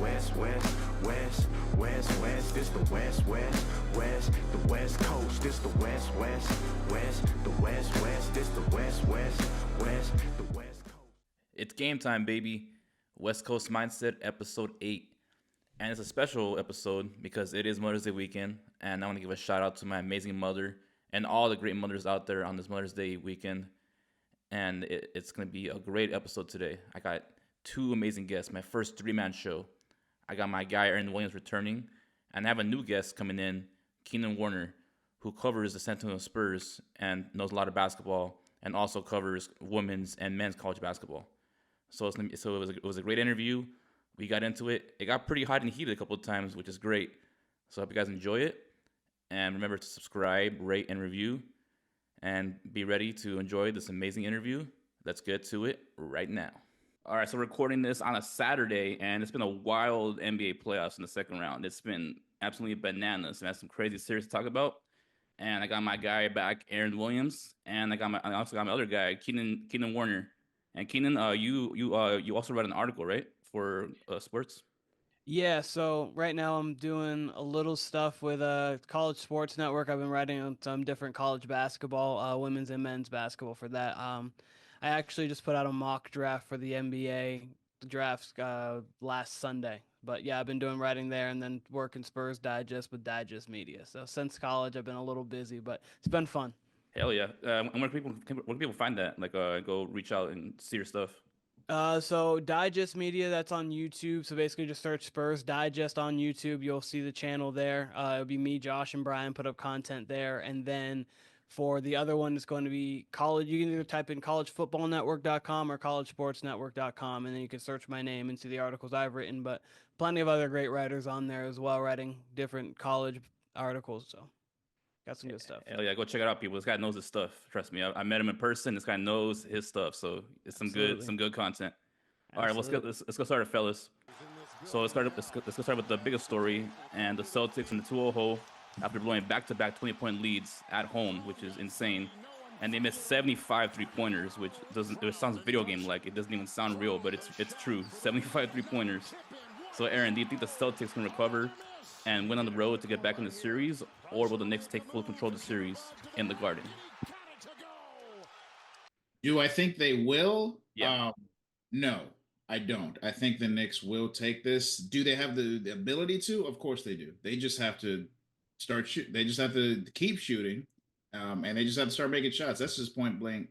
West, West, West, West, West. This the West, West, West, the West Coast. This the West, West, West, the West, West. This the West, West, West, the West Coast. It's game time, baby. West Coast Mindset, episode 8. And it's a special episode because it is Mother's Day weekend. And I want to give a shout out to my amazing mother and all the great mothers out there on this Mother's Day weekend. And it's going to be a great episode today. I got two amazing guests, my first three-man show. I got my guy, Aaron Williams, returning. And I have a new guest coming in, Keenan Warner, who covers the San Antonio Spurs and knows a lot of basketball and also covers women's and men's college basketball. So it was a great interview. We got into it. It got pretty hot and heated a couple of times, which is great. So I hope you guys enjoy it. And remember to subscribe, rate, and review. And be ready to enjoy this amazing interview. Let's get to it right now. All right, so we're recording this on a Saturday, and it's been a wild NBA playoffs in the second round. It's been absolutely bananas, and that's some crazy series to talk about. And I got my guy back, Aaron Williams, and I also got my other guy, Keenan Warner. And Keenan, you also read an article, right, for sports? Yeah, so right now I'm doing a little stuff with College Sports Network. I've been writing on some different college basketball, women's and men's basketball for that. I actually just put out a mock draft for the NBA drafts last Sunday. But yeah, I've been doing writing there and then working Spurs Digest with Digest Media. So since college, I've been a little busy, but it's been fun. Hell yeah! And where can people find that? Like, go reach out and see your stuff. So Digest Media, that's on YouTube. So basically just search Spurs Digest on YouTube. You'll see the channel there. It'll be me, Josh, and Brian put up content there. And then for the other one, it's going to be college. You can either type in collegefootballnetwork.com or collegesportsnetwork.com. And then you can search my name and see the articles I've written. But plenty of other great writers on there as well, writing different college articles. So got some good stuff. Hell yeah, go check it out, people. This guy knows his stuff. Trust me, I met him in person. This guy knows his stuff, so it's some good content. All right, let's go start it, fellas. So let's go start with the biggest story, and the Celtics in the 2-0 hole after blowing back-to-back 20-point leads at home, which is insane. And they missed 75 three-pointers, which it sounds video game like. It doesn't even sound real, but it's true. 75 three-pointers. So Aaron, do you think the Celtics can recover and win on the road to get back in the series, or will the Knicks take full control of the series in the Garden? Do I think they will? Yeah. No, I don't. I think the Knicks will take this. Do they have the ability to? Of course they do. They just have to start shooting. They just have to keep shooting, and they just have to start making shots. That's just point blank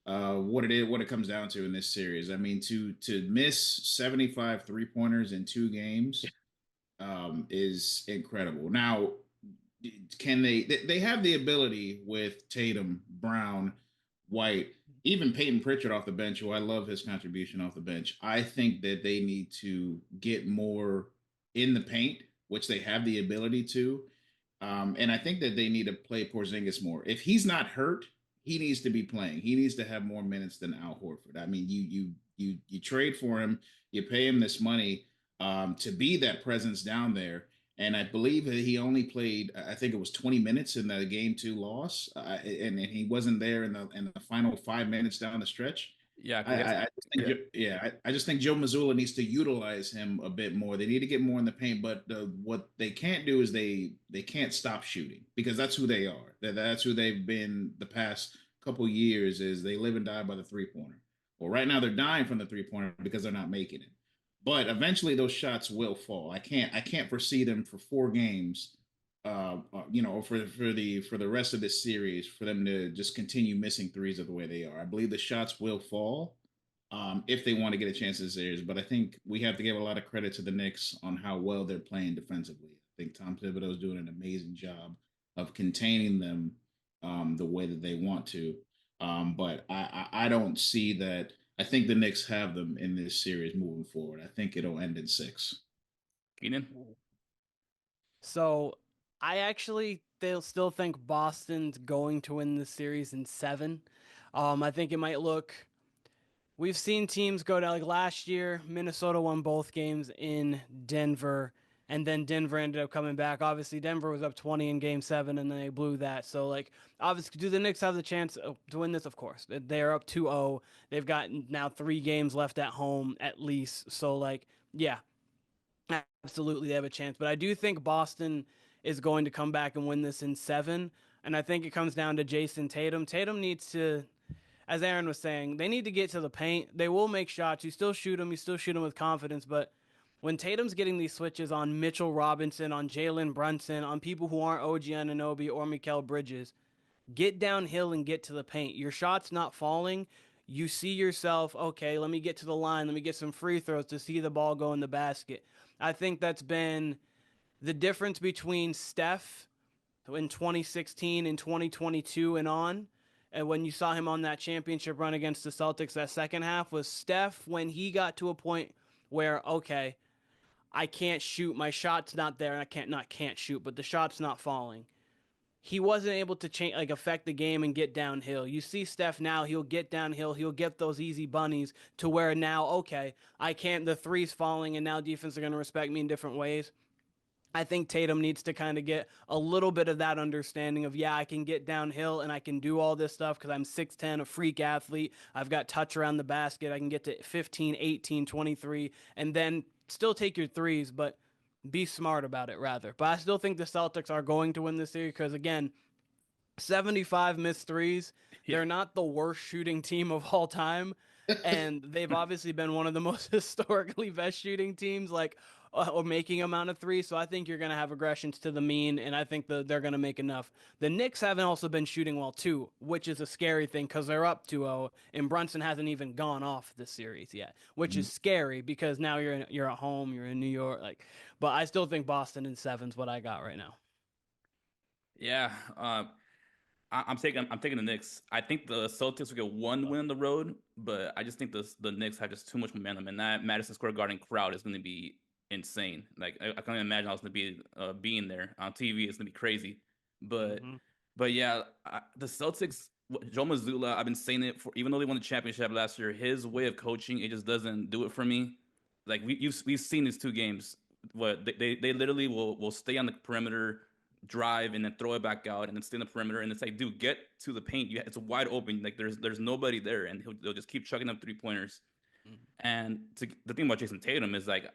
what it comes down to in this series. I mean, to miss 75 3-pointers in 2 games is incredible. Now, can they have the ability with Tatum, Brown, White, even Peyton Pritchard off the bench, who I love his contribution off the bench. I think that they need to get more in the paint, which they have the ability to. And I think that they need to play Porzingis more. If he's not hurt, he needs to be playing. He needs to have more minutes than Al Horford. I mean, you trade for him, you pay him this money to be that presence down there. And I believe that he only played, I think it was 20 minutes in the Game 2 loss, and he wasn't there in the final 5 minutes down the stretch. Yeah, I just think Joe Mazzulla needs to utilize him a bit more. They need to get more in the paint, but what they can't do is they can't stop shooting, because that's who they are. That's who they've been the past couple years. Is they live and die by the 3-pointer. Well, right now they're dying from the 3-pointer because they're not making it. But eventually those shots will fall. I can't foresee them for 4 games, for the rest of this series, for them to just continue missing threes of the way they are. I believe the shots will fall if they want to get a chance in the series. But I think we have to give a lot of credit to the Knicks on how well they're playing defensively. I think Tom Thibodeau is doing an amazing job of containing them the way that they want to. But I don't see that. I think the Knicks have them in this series moving forward. I think it'll end in 6. Keenan? So they'll still think Boston's going to win the series in 7. I think it might look. We've seen teams go down, like last year. Minnesota won both games in Denver, and then Denver ended up coming back. Obviously, Denver was up 20 in Game 7, and then they blew that. So, like, obviously, do the Knicks have the chance to win this? Of course. They're up 2-0. They've got now 3 games left at home at least. So, like, yeah. Absolutely, they have a chance. But I do think Boston is going to come back and win this in 7. And I think it comes down to Jason Tatum. Tatum needs to, as Aaron was saying, they need to get to the paint. They will make shots. You still shoot them. You still shoot them with confidence. But when Tatum's getting these switches on Mitchell Robinson, on Jalen Brunson, on people who aren't OG Anunoby or Mikal Bridges, get downhill and get to the paint. Your shot's not falling. You see yourself, okay, let me get to the line. Let me get some free throws to see the ball go in the basket. I think that's been the difference between Steph in 2016 and 2022 and on. And when you saw him on that championship run against the Celtics, that second half was Steph when he got to a point where, okay, I can't shoot. My shot's not there. And I can't shoot, but the shot's not falling. He wasn't able to change, like, affect the game and get downhill. You see Steph now, he'll get downhill, he'll get those easy bunnies to where now, okay, I can't, the three's falling, and now defense are going to respect me in different ways. I think Tatum needs to kind of get a little bit of that understanding of, yeah, I can get downhill and I can do all this stuff because I'm 6'10", a freak athlete. I've got touch around the basket. I can get to 15, 18, 23, and then still take your threes, but be smart about it rather. But I still think the Celtics are going to win this series because, again, 75 missed threes. Yeah. They're not the worst shooting team of all time. And they've obviously been one of the most historically best shooting teams, like, or making amount of threes. So I think you're going to have aggressions to the mean, and I think they're going to make enough. The Knicks haven't also been shooting well too, which is a scary thing because they're up 2-0, and Brunson hasn't even gone off this series yet, which is scary because now you're at home, you're in New York, like. But I still think Boston in 7's what I got right now. Yeah, I'm taking the Knicks. I think the Celtics will get one win on the road, but I just think the Knicks have just too much momentum, and that Madison Square Garden crowd is going to be insane. Like I can't even imagine how it's going to be being there on TV. It's going to be crazy. But yeah, the Celtics. Joe Mazzulla, I've been saying it for, even though they won the championship last year, his way of coaching, it just doesn't do it for me. Like we've seen these 2 games. What they literally will stay on the perimeter, drive, and then throw it back out, and then stay in the perimeter, and it's like, dude, get to the paint. It's wide open. Like there's nobody there, and they'll just keep chucking up 3-pointers. And the thing about Jason Tatum is, like,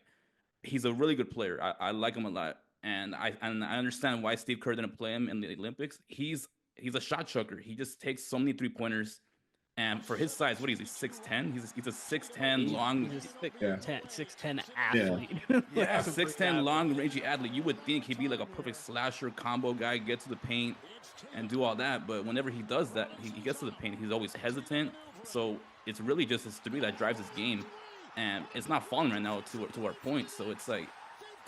he's a really good player. I like him a lot, and I understand why Steve Kerr didn't play him in the Olympics. He's a shot chucker. He just takes so many 3-pointers. And for his size, what is he, 6'10"? He's a 6'10" long. He's a 6'10" athlete. Yeah, 6'10" long rangy athlete. You would think he'd be like a perfect slasher combo guy, get to the paint and do all that. But whenever he does that, he gets to the paint, he's always hesitant. So it's really just his 3 that drives his game. And it's not falling right now to our point. So it's like,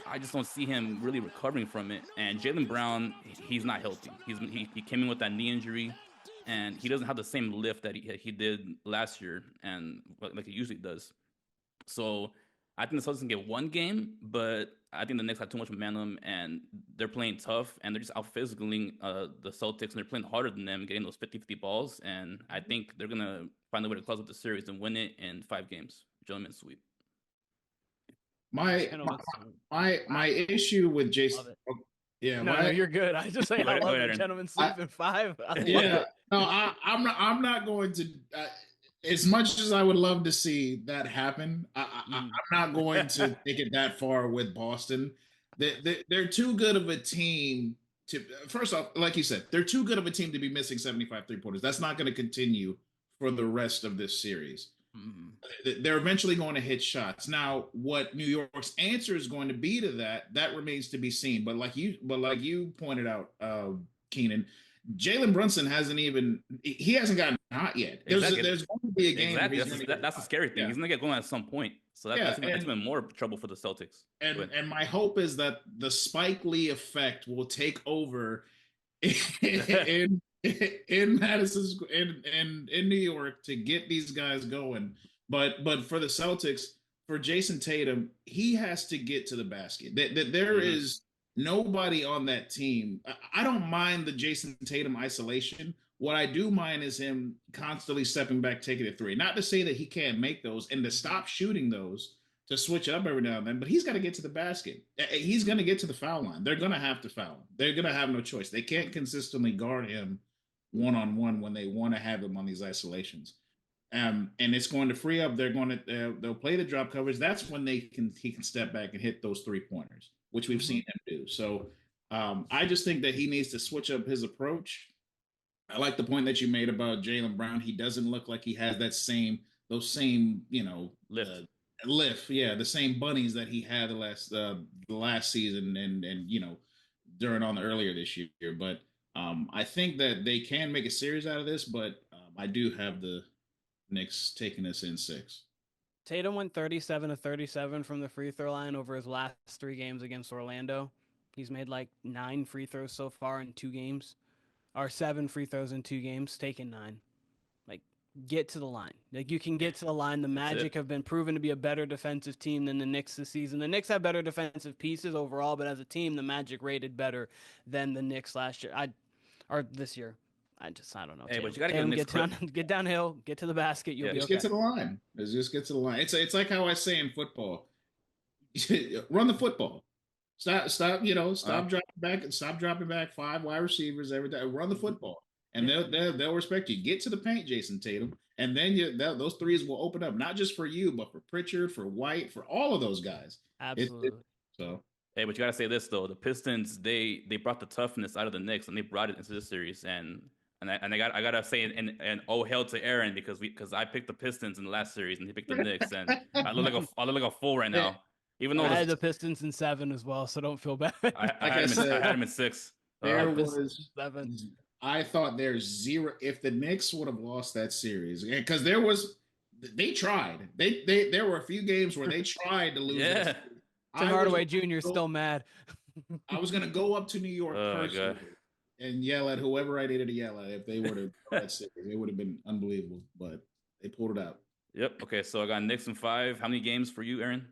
I just don't see him really recovering from it. And Jaylen Brown, he's not healthy. He came in with that knee injury, and he doesn't have the same lift that he did last year, and like he usually does. So I think the Celtics can get 1 game, but I think the Knicks have too much momentum, and they're playing tough, and they're just out physicaling the Celtics, and they're playing harder than them, getting those 50-50 balls. And I think they're going to find a way to close up the series and win it in 5 games. Gentlemen sweep. My issue with Jason. Yeah, no, you're good. I just say I love the gentleman sleep in 5. Yeah, no, I'm not going to. As much as I would love to see that happen, I'm not going to take it that far with Boston. They're too good of a team to. First off, like you said, they're too good of a team to be missing 75 3-pointers. That's not going to continue for the rest of this series. They're eventually going to hit shots. Now, what New York's answer is going to be to that remains to be seen. But like you pointed out, Keenan, Jalen Brunson hasn't gotten hot yet. There's going to be a game. Exactly. That's the scary thing. He's going to get going at some point. So that's even more trouble for the Celtics. And my hope is that the Spike Lee effect will take over in Madison in New York to get these guys going. But for the Celtics, for Jason Tatum, he has to get to the basket. There is nobody on that team. I don't mind the Jason Tatum isolation. What I do mind is him constantly stepping back, taking a 3. Not to say that he can't make those and to stop shooting those, to switch it up every now and then, but he's got to get to the basket. He's going to get to the foul line. They're going to have to foul him. They're going to have no choice. They can't consistently guard him one-on-one when they want to have him on these isolations. And it's going to free up. They'll play the drop coverage. That's when he can step back and hit those 3-pointers, which we've seen him do. So I just think that he needs to switch up his approach. I like the point that you made about Jaylen Brown. He doesn't look like he has those same lift. Yeah, the same bunnies that he had the last season and during on the earlier this year. But I think that they can make a series out of this. But I do have the Knicks taking this in 6. Tatum went 37 of 37 from the free throw line over his last 3 games against Orlando. He's made like 9 free throws so far in 2 games, or 7 free throws in 2 games, taking 9. Like, get to the line. Like, you can get to the line. The Magic have been proven to be a better defensive team than the Knicks this season. The Knicks have better defensive pieces overall, but as a team, the Magic rated better than the Knicks last year, or this year. I don't know. Hey, Tatum. but you gotta get downhill, get to the basket. You'll be just okay. get to the line. Just get to the line. It's like how I say in football, run the football. Stop. Dropping back and stop dropping back 5 wide receivers every time. Run the football, and they'll respect you. Get to the paint, Jason Tatum, and then those threes will open up not just for you, but for Pritchard, for White, for all of those guys. Absolutely. So. Hey, but you gotta say this though: the Pistons they brought the toughness out of the Knicks and they brought it into this series, and I gotta say and oh hell to Aaron because I picked the Pistons in the last series and he picked the Knicks and I look like a fool right now. Even though I had the Pistons in 7 as well, so don't feel bad. I had him in 6. There was 7. I thought there's 0 if the Knicks would have lost that series because they tried. There were a few games where they tried to lose. Yeah. Tim Hardaway Jr. is still mad. I was gonna go up to New York personally and yell at whoever I needed to yell at if they were to that series. It would have been unbelievable, but they pulled it out. Yep. Okay, so I got Knicks in 5. How many games for you, Aaron?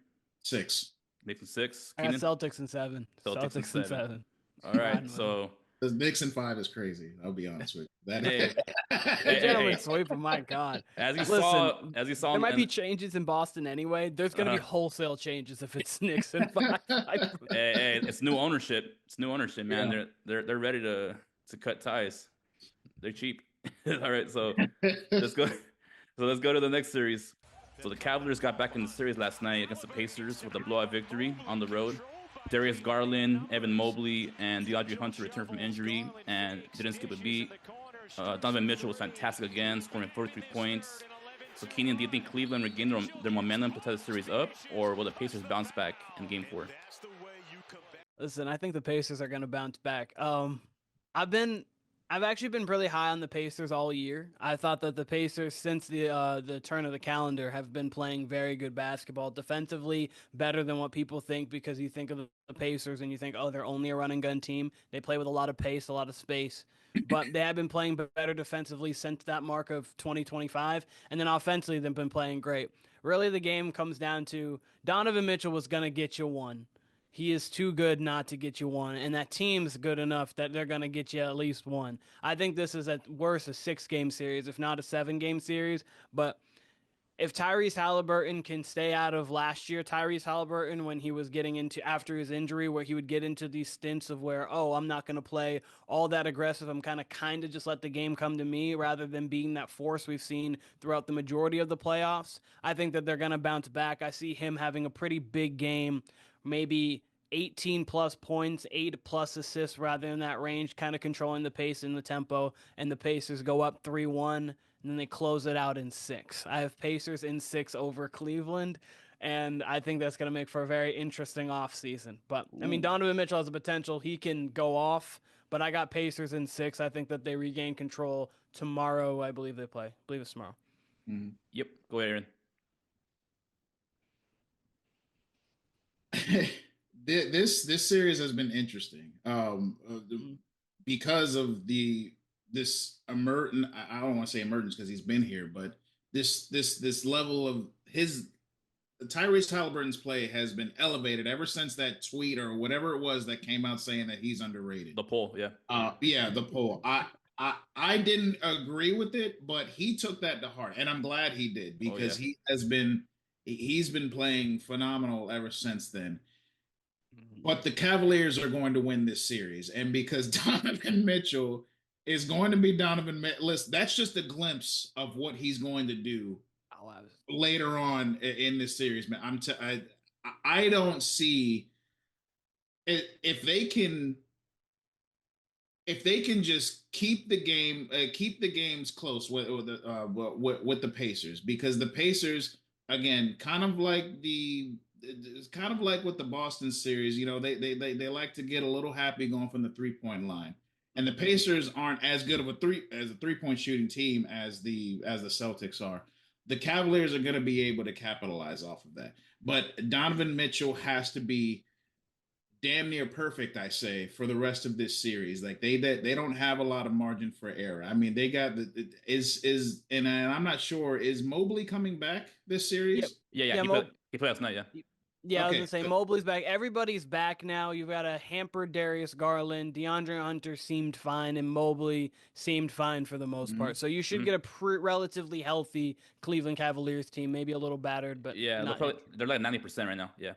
6. Knicks in 6. I got Celtics in 7. Celtics in 7. All right, so the Knicks in 5 is crazy. I'll be honest with you. Gentlemen sweep. Oh my God! As you saw, there might be changes in Boston anyway. There's gonna be wholesale changes if it's Knicks in 5. Hey, it's new ownership. It's new ownership, man. Yeah. They're ready to cut ties. They're cheap. All right, so let's go. So let's go to the next series. So the Cavaliers got back in the series last night against the Pacers with a blowout victory on the road. Darius Garland, Evan Mobley, and DeAndre Hunter returned from injury and didn't skip a beat. Donovan Mitchell was fantastic again, scoring 43 points. So, Keenan, do you think Cleveland regained their momentum to tie the series up, or will the Pacers bounce back in Game 4? Listen, I think the Pacers are going to bounce back. I've actually been really high on the Pacers all year. I thought that the Pacers, since the turn of the calendar, have been playing very good basketball. Defensively, better than what people think, because you think of the Pacers and you think, oh, they're only a run and gun team. They play with a lot of pace, a lot of space. But they have been playing better defensively since that mark of 2025. And then offensively, they've been playing great. Really, the game comes down to Donovan Mitchell was going to get you one. He is too good not to get you one, and that team's good enough that they're going to get you at least one. I think this is at worst a 6-game series, if not a 7-game series. But if Tyrese Halliburton can stay out of last year, Tyrese Halliburton, when he was getting into after his injury, where he would get into these stints of where, oh, I'm not going to play all that aggressive. I'm kind of just let the game come to me rather than being that force we've seen throughout the majority of the playoffs. I think that they're going to bounce back. I see him having a pretty big game, maybe 18 plus points, 8 plus assists rather in that range, kind of controlling the pace and the tempo, and the Pacers go up 3-1, and then they close it out in 6. I have Pacers in 6 over Cleveland, and I think that's going to make for a very interesting offseason. But, I mean, Donovan Mitchell has the potential. He can go off, but I got Pacers in 6. I think that they regain control tomorrow. I believe they play. I believe it's tomorrow. Mm-hmm. Yep. Go ahead, Aaron. This series has been interesting because of this emergent. I don't want to say emergence because he's been here, but this level of his Tyrese Halliburton's play has been elevated ever since that tweet or whatever it was that came out saying that he's underrated. The poll, yeah. The poll. I didn't agree with it, but he took that to heart, and I'm glad he did because he's been playing phenomenal ever since then. But the Cavaliers are going to win this series. And because Donovan Mitchell is going to be Donovan. Listen, that's just a glimpse of what he's going to do Oh, later on in this series, man. I don't see it if they can just keep the games close with the Pacers, because the Pacers, again, kind of like it's kind of like with the Boston series, they like to get a little happy going from the 3-point line, and the Pacers aren't as good of a 3-point shooting team as the Celtics are. The Cavaliers are going to be able to capitalize off of that, but Donovan Mitchell has to be damn near perfect, I say, for the rest of this series. Like they don't have a lot of margin for error. I mean, they got and I'm not sure, is Mobley coming back this series? Yeah. He played last night. Yeah. Yeah, I was Okay, gonna say so Mobley's back. Everybody's back now. You've got a hampered Darius Garland. DeAndre Hunter seemed fine, and Mobley seemed fine for the most part. So you should get a relatively healthy Cleveland Cavaliers team. Maybe a little battered, but Yeah, not they're like 90% right now. Yeah.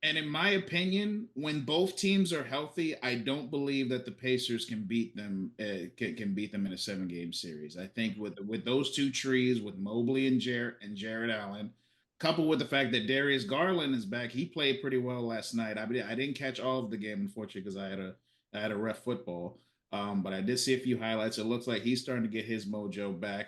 and in my opinion, when both teams are healthy, I don't believe that the Pacers can beat them. Can beat them in a 7-game series. I think with those two trees, with Mobley and Jared Allen, coupled with the fact that Darius Garland is back, he played pretty well last night. I didn't catch all of the game, unfortunately, because I had a ref football. But I did see a few highlights. It looks like he's starting to get his mojo back.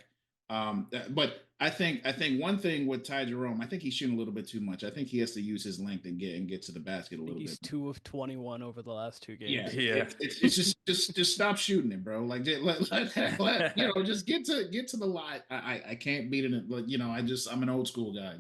But I think one thing with Ty Jerome, I think he's shooting a little bit too much. I think he has to use his length and get to the basket a little He's bit. 2 of 21 over the last 2 games. Yeah. It's just stop shooting it, bro. Like just get to the lot. I can't beat it. Like, I'm an old school guy.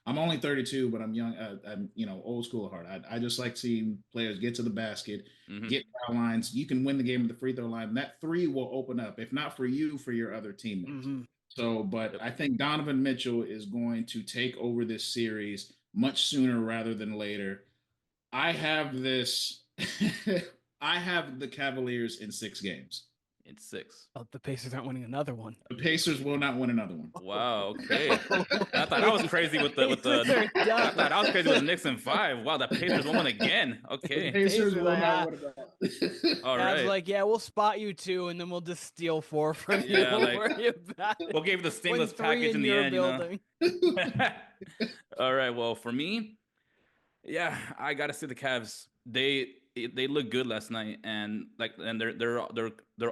I'm only 32, but I'm young. I'm old school at heart. I just like seeing players get to the basket, get foul lines. You can win the game at the free throw line. That three will open up, if not for you, for your other teammates. So, but I think Donovan Mitchell is going to take over this series much sooner rather than later. I have this. I have the Cavaliers in 6 games. In 6. Oh, the Pacers aren't winning another one. The Pacers will not win another one. Wow. Okay. I thought I was crazy with the. I thought I was crazy with the Knicks in 5. Wow, the Pacers won one again. The Okay. Pacers will like, not win another. All I was right. like, yeah, we'll spot you 2, and then we'll just steal 4 from you. Yeah, Don't like, worry about it. We'll give you the Win stingless 3 package in the your end. building. All right. Well, for me, yeah, I gotta say the Cavs. They look good last night, and they're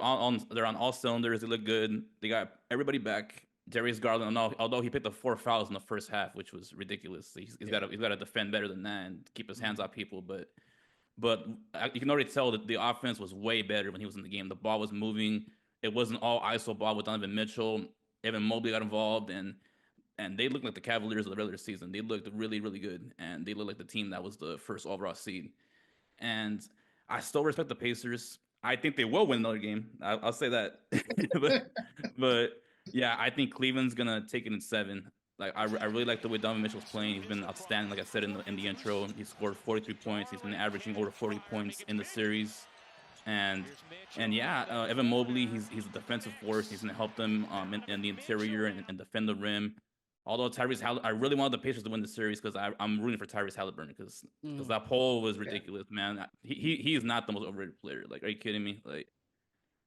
on all cylinders. They look good. They got everybody back. Darius Garland, although he picked up 4 fouls in the first half, which was ridiculous. He's got to defend better than that and keep his hands off people. But you can already tell that the offense was way better when he was in the game. The ball was moving. It wasn't all ISO ball with Donovan Mitchell. Evan Mobley got involved, and they looked like the Cavaliers of the regular season. They looked really, really good, and they looked like the team that was the first overall seed. And I still respect the Pacers. I think they will win another game. I'll say that. but yeah, I think Cleveland's gonna take it in 7. Like I really like the way Donovan Mitchell's playing. He's been outstanding. Like I said in the intro, he scored 43 points. He's been averaging over 40 points in the series. And yeah, Evan Mobley, he's a defensive force. He's gonna help them in the interior and defend the rim. Although I really wanted the Pacers to win the series because I'm rooting for Tyrese Halliburton because that poll was ridiculous, man. He is not the most overrated player. Like, are you kidding me? Like,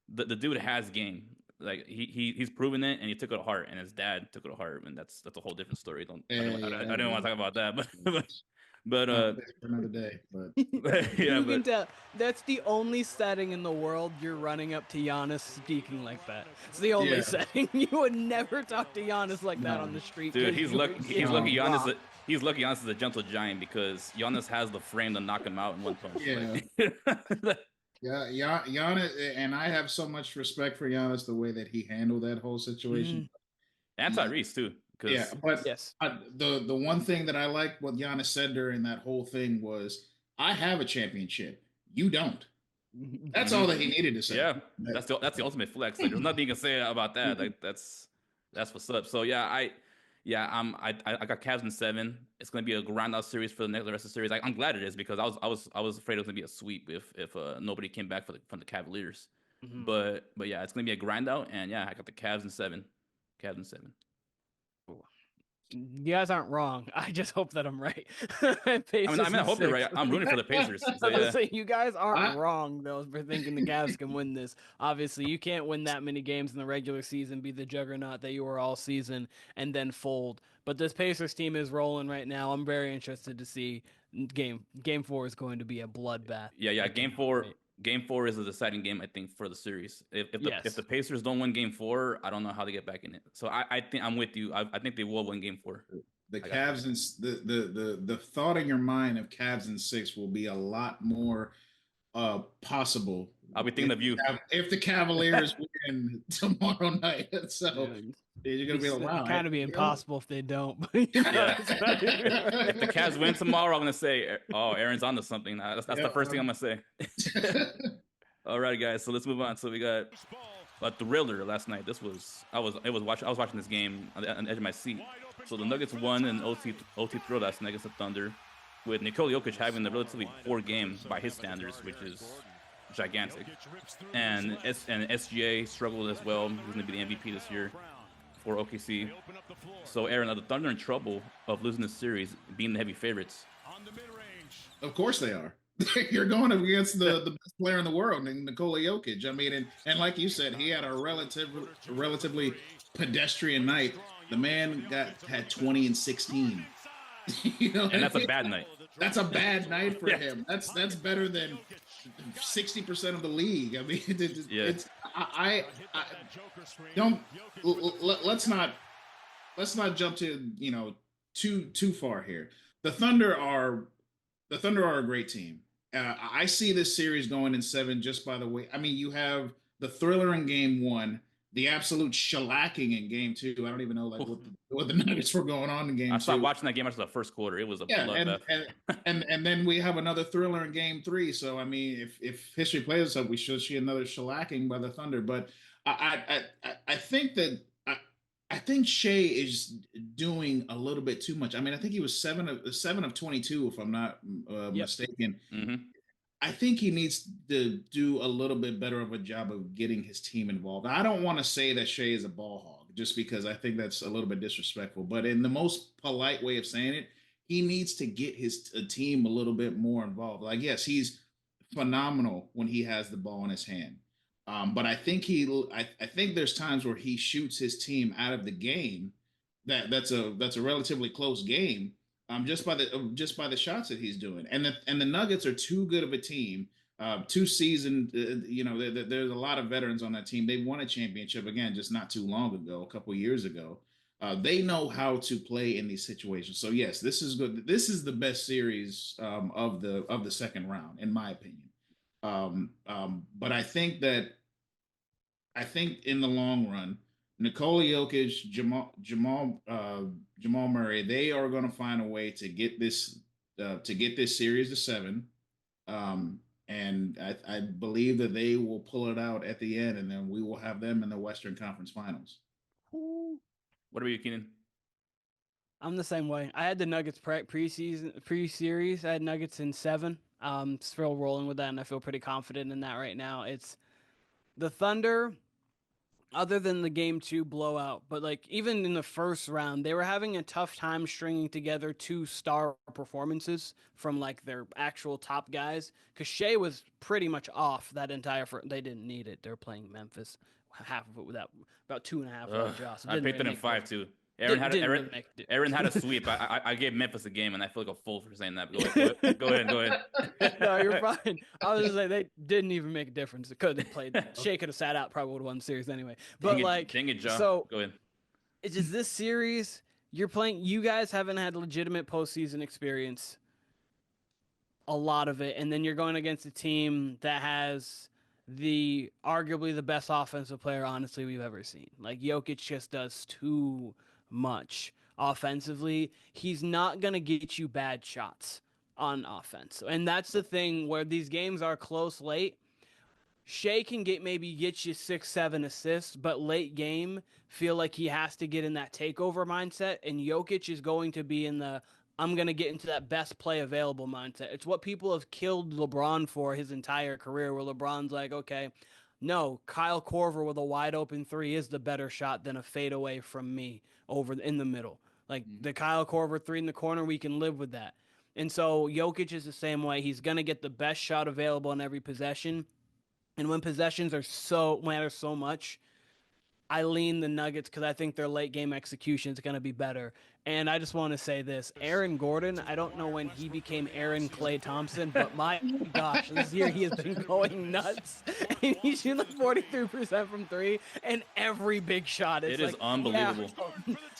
the dude has game. Like he's proven it, and he took it to heart, and his dad took it to heart, and that's a whole different story. I didn't want to talk about that, but for another day. But yeah, You can tell that's the only setting in the world you're running up to Giannis speaking like that. It's the only setting. You would never talk to Giannis like that on the street. Dude, he's lucky. He's lucky. Giannis is a gentle giant because Giannis has the frame to knock him out in one punch. Yeah, Giannis, and I have so much respect for Giannis, the way that he handled that whole situation. And Tyrese too. Yeah, but the one thing that I like what Giannis said during that whole thing was, "I have a championship. You don't." That's all that he needed to say. Yeah, that's the ultimate flex. Like, there's nothing you can say about that. Like that's what's up. So yeah, I got Cavs in 7. It's gonna be a grind out series for the rest of the series. I'm glad it is because I was afraid it was gonna be a sweep if nobody came back from the Cavaliers. But yeah, it's gonna be a grind out, and yeah, I got the Cavs in 7. Cavs in 7. You guys aren't wrong. I just hope that I'm right. I hope you're right. I'm rooting for the Pacers. So I was yeah. saying, you guys aren't I, wrong though for thinking the Cavs can win this. Obviously, you can't win that many games in the regular season, be the juggernaut that you were all season, and then fold. But this Pacers team is rolling right now. I'm very interested to see game 4 is going to be a bloodbath. Yeah. I Game cannot four. wait. Game 4 is a deciding game, I think, for the series. If Yes. the Pacers don't win Game 4, I don't know how they get back in it. So I think I'm with you. I think they will win Game 4. the Cavs and the thought in your mind of Cavs and 6 will be a lot more possible. I'll be thinking of you. If the Cavaliers win tomorrow night. So you're gonna be like, wow, kind of be impossible if they don't. But, Yeah. If the Cavs win tomorrow, I'm gonna say, "Oh, Aaron's onto something." That's the first thing I'm gonna say. All right, guys. So let's move on. So we got a thriller last night. I was watching this game on the edge of my seat. So the Nuggets won an OT thrill last night against the Thunder, with Nikola Jokic having a relatively poor game by his standards, which is gigantic. And SGA struggled as well. He's going to be the MVP this year for OKC. So, Aaron, are the Thunder in trouble of losing the series, being the heavy favorites? Of course they are. You're going up against the best player in the world, Nikola Jokic. I mean, and like you said, he had a relatively pedestrian night. The man had 20 and 16. You know, And that's a bad night. That's a bad night for him. That's better than 60% of the league. I mean, it's I don't let's not jump to too far here. The Thunder are a great team. I see this series going in 7 just by the way. I mean, you have the thriller in game 1, the absolute shellacking in game 2. I don't even know what the Nuggets were going on in game 2. I stopped watching that game after the first quarter. It was a bloodbath. And then we have another thriller in game 3. So I mean, if history plays us up, we should see another shellacking by the Thunder. But I think that I think Shea is doing a little bit too much. I mean, I think he was 7 of 22, if I'm not mistaken. Mm-hmm. I think he needs to do a little bit better of a job of getting his team involved. I don't want to say that Shea is a ball hog, just because I think that's a little bit disrespectful. But in the most polite way of saying it, he needs to get his team a little bit more involved. Like, yes, he's phenomenal when he has the ball in his hand. But I think I think there's times where he shoots his team out of the game. That's a relatively close game. Just by the shots that he's doing, and the Nuggets are too good of a team, too seasoned. There's a lot of veterans on that team. They won a championship again, just not too long ago, a couple of years ago. They know how to play in these situations. So yes, this is good. This is the best series of the second round, in my opinion. But I think in the long run, Nikola Jokic, Jamal Murray, they are going to find a way to get this series to 7, and I believe that they will pull it out at the end, and then we will have them in the Western Conference Finals. What about you, Keenan? I'm the same way. I had the Nuggets pre-series. I had Nuggets in 7. Still rolling with that, and I feel pretty confident in that right now. It's the Thunder. Other than the game 2 blowout, but like even in the first round, they were having a tough time stringing together 2 star performances from like their actual top guys. Because Shea was pretty much off that entire. They didn't need it. They were playing Memphis, half of it without about 2.5 of Josh. I paid them in 5 too. Aaron had a sweep. I gave Memphis a game, and I feel like a fool for saying that. Go ahead. No, you're fine. I was just like, they didn't even make a difference. It could have played. Shea could have sat out, probably would have won the series anyway. But dang it, Ja. So go ahead. It's just this series. You're playing. You guys haven't had legitimate postseason experience. A lot of it, and then you're going against a team that has arguably the best offensive player, honestly, we've ever seen. Like Jokic just does too much offensively. He's not going to get you bad shots on offense. And that's the thing where these games are close late. Shea can maybe get you 6-7 assists, but late game feel like he has to get in that takeover mindset, and Jokic is going to be in the I'm going to get into that best play available mindset. It's what people have killed LeBron for his entire career, where LeBron's like, okay, no, Kyle Korver with a wide open 3 is the better shot than a fadeaway from me over in the middle. Like the Kyle Korver 3 in the corner, we can live with that. And so Jokic is the same way. He's going to get the best shot available in every possession. And when possessions matter so much, I lean the Nuggets because I think their late game execution is going to be better. And I just want to say this: Aaron Gordon. I don't know when he became Aaron Klay Thompson, but my gosh, this year he has been going nuts. And he's shooting like 43% from three, and every big shot is unbelievable.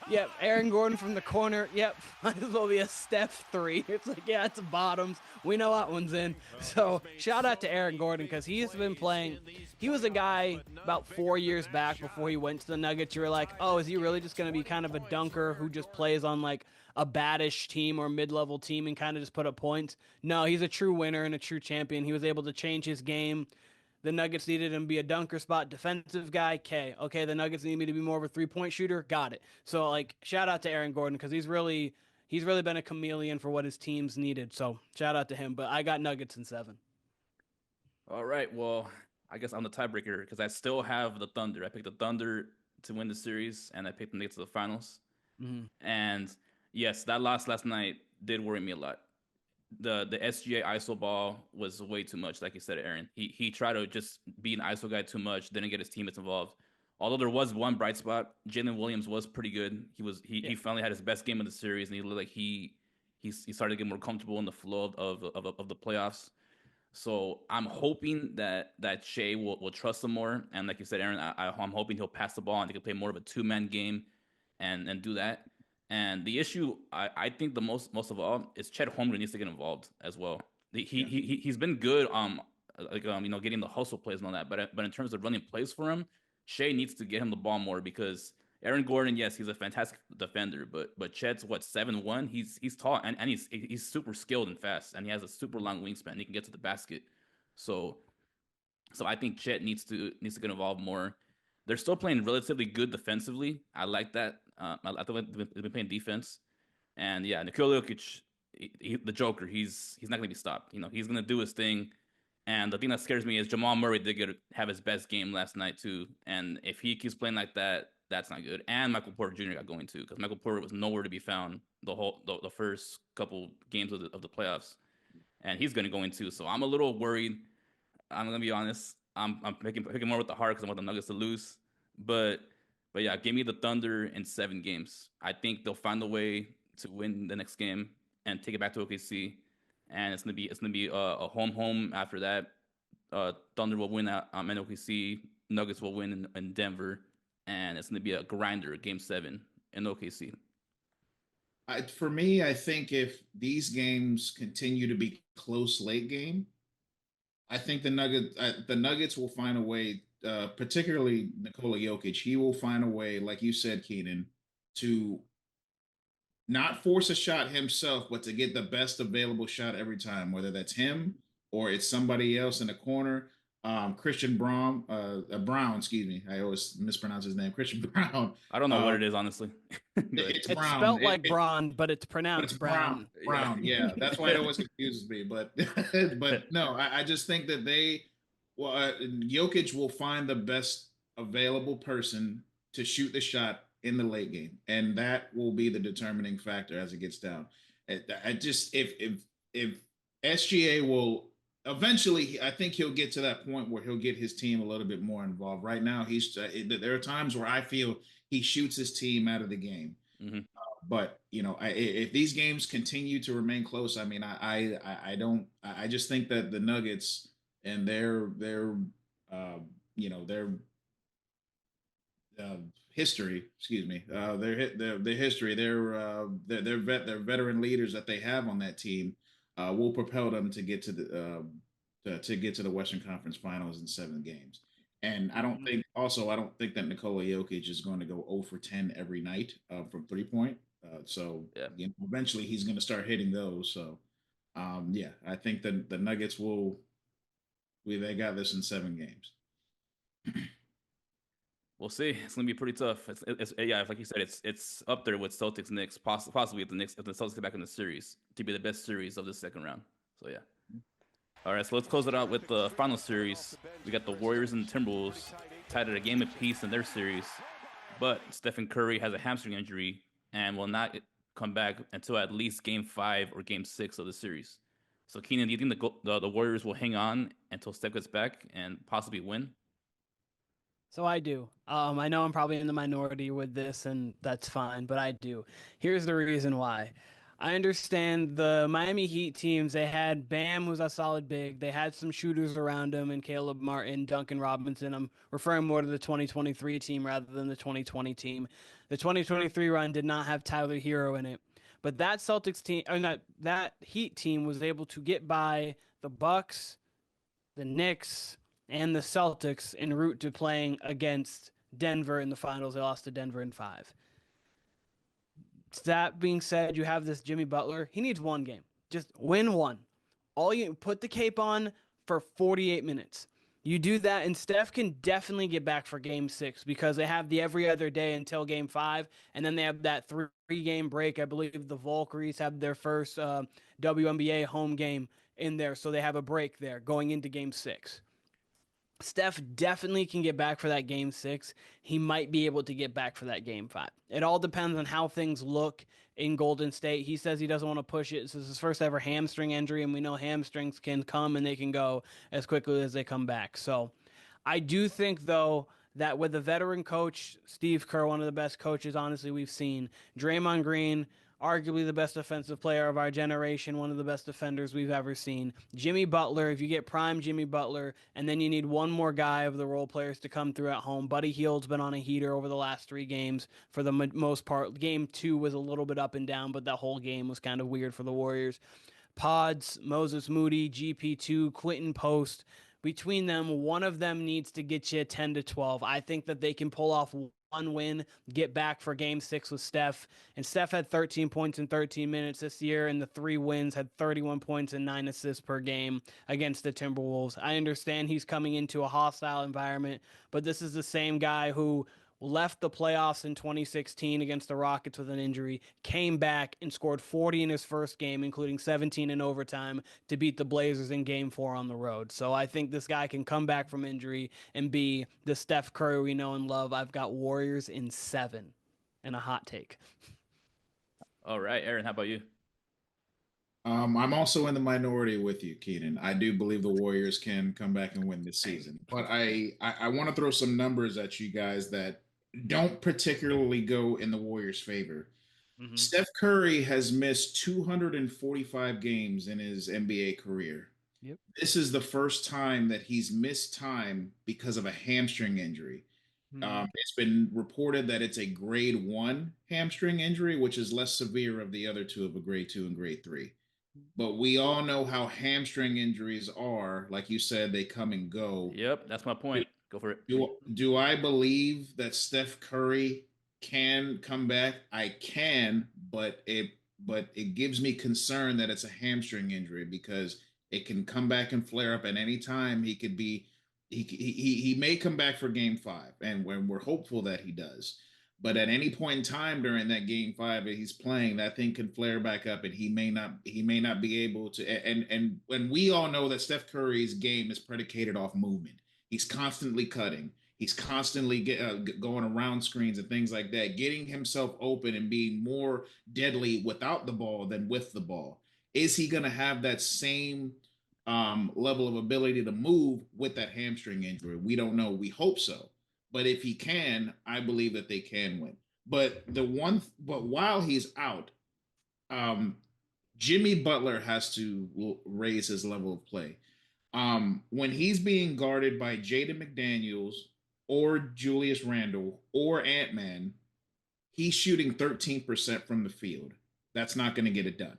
Yeah, Aaron Gordon from the corner. Yep, might as well be a Steph 3. It's like, yeah, it's bottoms. We know that one's in. So shout out to Aaron Gordon because he's been playing. He was a guy about 4 years back before he went to the Nuggets. You were like, oh, is he really just going to be kind of a dunker who just plays on like a baddish team or mid-level team and kind of just put up points? No, he's a true winner and a true champion. He was able to change his game. The Nuggets needed him to be a dunker spot defensive guy. Okay, the Nuggets need me to be more of a three-point shooter. Got it. So like, shout out to Aaron Gordon because he's really been a chameleon for what his teams needed. So shout out to him. But I got Nuggets in 7. All right. Well, I guess I'm the tiebreaker because I still have the Thunder. I picked the Thunder to win the series, and I picked them to get to the finals. Mm-hmm. And yes, that loss last night did worry me a lot. The SGA ISO ball was way too much, like you said, Aaron. He tried to just be an ISO guy too much, didn't get his teammates involved. Although there was one bright spot, Jalen Williams was pretty good. He finally had his best game of the series, and he looked like he started to get more comfortable in the flow of the playoffs. So I'm hoping that Shea will trust him more, and like you said, Aaron, I'm hoping he'll pass the ball and they can play more of a 2-man game, and do that. And the issue, I think the most of all is Chet Holmgren needs to get involved as well. He's been good, getting the hustle plays and all that. But in terms of running plays for him, Shea needs to get him the ball more because Aaron Gordon, yes, he's a fantastic defender, but Chet's 7'1". He's tall and he's super skilled and fast, and he has a super long wingspan. He can get to the basket. So I think Chet needs to get involved more. They're still playing relatively good defensively. I like that. I think they've been playing defense, and yeah, Nikola Jokic, the Joker. He's not going to be stopped. He's going to do his thing. And the thing that scares me is Jamal Murray did have his best game last night too. And if he keeps playing like that, that's not good. And Michael Porter Jr. got going too because Michael Porter was nowhere to be found the first couple games of the playoffs, and he's going to go in too. So I'm a little worried. I'm going to be honest. I'm picking more with the heart because I want the Nuggets to lose. But yeah, give me the Thunder in 7 games. I think they'll find a way to win the next game and take it back to OKC. And it's gonna be a home after that. Thunder will win at OKC. Nuggets will win in Denver, and it's gonna be a grinder, Game 7 in OKC. For me, I think if these games continue to be close late game, I think the Nuggets will find a way. Particularly Nikola Jokic, he will find a way, like you said, Keenan, to not force a shot himself, but to get the best available shot every time, whether that's him or it's somebody else in the corner. Christian Brown, excuse me. I always mispronounce his name. Christian Brown. I don't know what it is, honestly. It's Brown. Spelled like Braun, but it's pronounced Brown. Brown, yeah. That's why it always confuses me. But no, I just think that Jokic will find the best available person to shoot the shot in the late game, and that will be the determining factor as it gets down. I just if SGA will eventually, I think he'll get to that point where he'll get his team a little bit more involved. Right now, there are times where I feel he shoots his team out of the game. Mm-hmm. But if these games continue to remain close, I mean, I just think that the Nuggets and their history, excuse me, their history, their veteran leaders that they have on that team will propel them to get to the Western Conference Finals in 7 games. And I don't think that Nikola Jokic is going to go 0 for 10 every night from 3-point. Eventually he's going to start hitting those. So I think that the Nuggets they got this in 7 games. We'll see. It's gonna be pretty tough. It's like you said, it's up there with Celtics, Knicks, possibly if the Celtics get back in the series to be the best series of the second round. So yeah. All right, so let's close it out with the final series. We got the Warriors and the Timberwolves tied at a game apiece in their series, but Stephen Curry has a hamstring injury and will not come back until at least Game 5 or Game 6 of the series. So, Keenan, do you think the Warriors will hang on until Steph gets back and possibly win? So I do. I know I'm probably in the minority with this, and that's fine, but I do. Here's the reason why. I understand the Miami Heat teams, they had Bam, who's a solid big. They had some shooters around him, and Caleb Martin, Duncan Robinson. I'm referring more to the 2023 team rather than the 2020 team. The 2023 run did not have Tyler Hero in it. But that Celtics team, or not, that Heat team was able to get by the Bucks, the Knicks, and the Celtics en route to playing against Denver in the finals. They lost to Denver in 5. That being said, you have this Jimmy Butler. He needs one game. Just win one. All you put the cape on for 48 minutes. You do that, and Steph can definitely get back for game 6 because they have the every other day until game 5, and then they have that 3-game break. I believe the Valkyries have their first WNBA home game in there, so they have a break there going into game 6. Steph definitely can get back for that game 6. He might be able to get back for that game 5. It all depends on how things look in Golden State. He says he doesn't want to push it. This is his first ever hamstring injury, and we know hamstrings can come and they can go as quickly as they come back. So I do think, though, that with the veteran coach, Steve Kerr, one of the best coaches, honestly, we've seen, Draymond Green, arguably the best defensive player of our generation, one of the best defenders we've ever seen. Jimmy Butler, if you get prime Jimmy Butler, and then you need one more guy of the role players to come through at home. Buddy Hield's been on a heater over the last 3 games for the most part. Game 2 was a little bit up and down, but that whole game was kind of weird for the Warriors. Pods, Moses Moody, GP2, Quentin Post. Between them, one of them needs to get you 10 to 12. I think that they can pull off one win, get back for game 6 with Steph. And Steph had 13 points in 13 minutes this year, and the 3 wins had 31 points and 9 assists per game against the Timberwolves. I understand he's coming into a hostile environment, but this is the same guy who left the playoffs in 2016 against the Rockets with an injury, came back and scored 40 in his first game, including 17 in overtime, to beat the Blazers in game 4 on the road. So I think this guy can come back from injury and be the Steph Curry we know and love. I've got Warriors in 7 and a hot take. All right, Aaron, how about you? I'm also in the minority with you, Keenan. I do believe the Warriors can come back and win this season, but I want to throw some numbers at you guys that don't particularly go in the Warriors' favor. Mm-hmm. Steph Curry has missed 245 games in his NBA career. Yep. This is the first time that he's missed time because of a hamstring injury. It's been reported that it's a grade 1 hamstring injury, which is less severe of the other two of a grade 2 and grade 3. But we all know how hamstring injuries are. Like you said, they come and go. Yep, that's my point. Go for it. Do I believe that Steph Curry can come back? I can, but it gives me concern that it's a hamstring injury because it can come back and flare up at any time. He may come back for game 5, and when we're hopeful that he does. But at any point in time during that game 5 that he's playing, that thing can flare back up, and he may not be able to. And when we all know that Steph Curry's game is predicated off movement, he's constantly cutting, he's constantly going around screens and things like that, getting himself open and being more deadly without the ball than with the ball. Is he going to have that same level of ability to move with that hamstring injury? We don't know. We hope so. But if he can, I believe that they can win. But while he's out, Jimmy Butler has to raise his level of play. When he's being guarded by Jaden McDaniels or Julius Randle or Ant-Man, he's shooting 13% from the field. That's not going to get it done.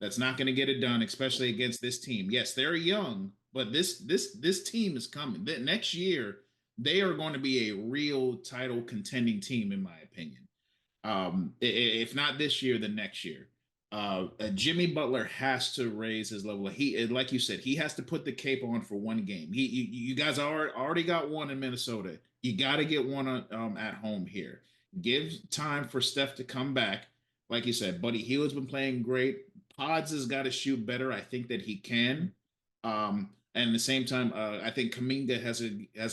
That's not going to get it done, especially against this team. Yes, they're young, but this team is coming. Next year, they are going to be a real title contending team, in my opinion. If not this year, then next year. Jimmy Butler has to raise his level. Like you said, he has to put the cape on for one game. You guys already got one in Minnesota. You got to get one at home here. Give time for Steph to come back. Like you said, Buddy Hield's been playing great. Pods has got to shoot better. I think that he can. And at the same time, I think Kuminga has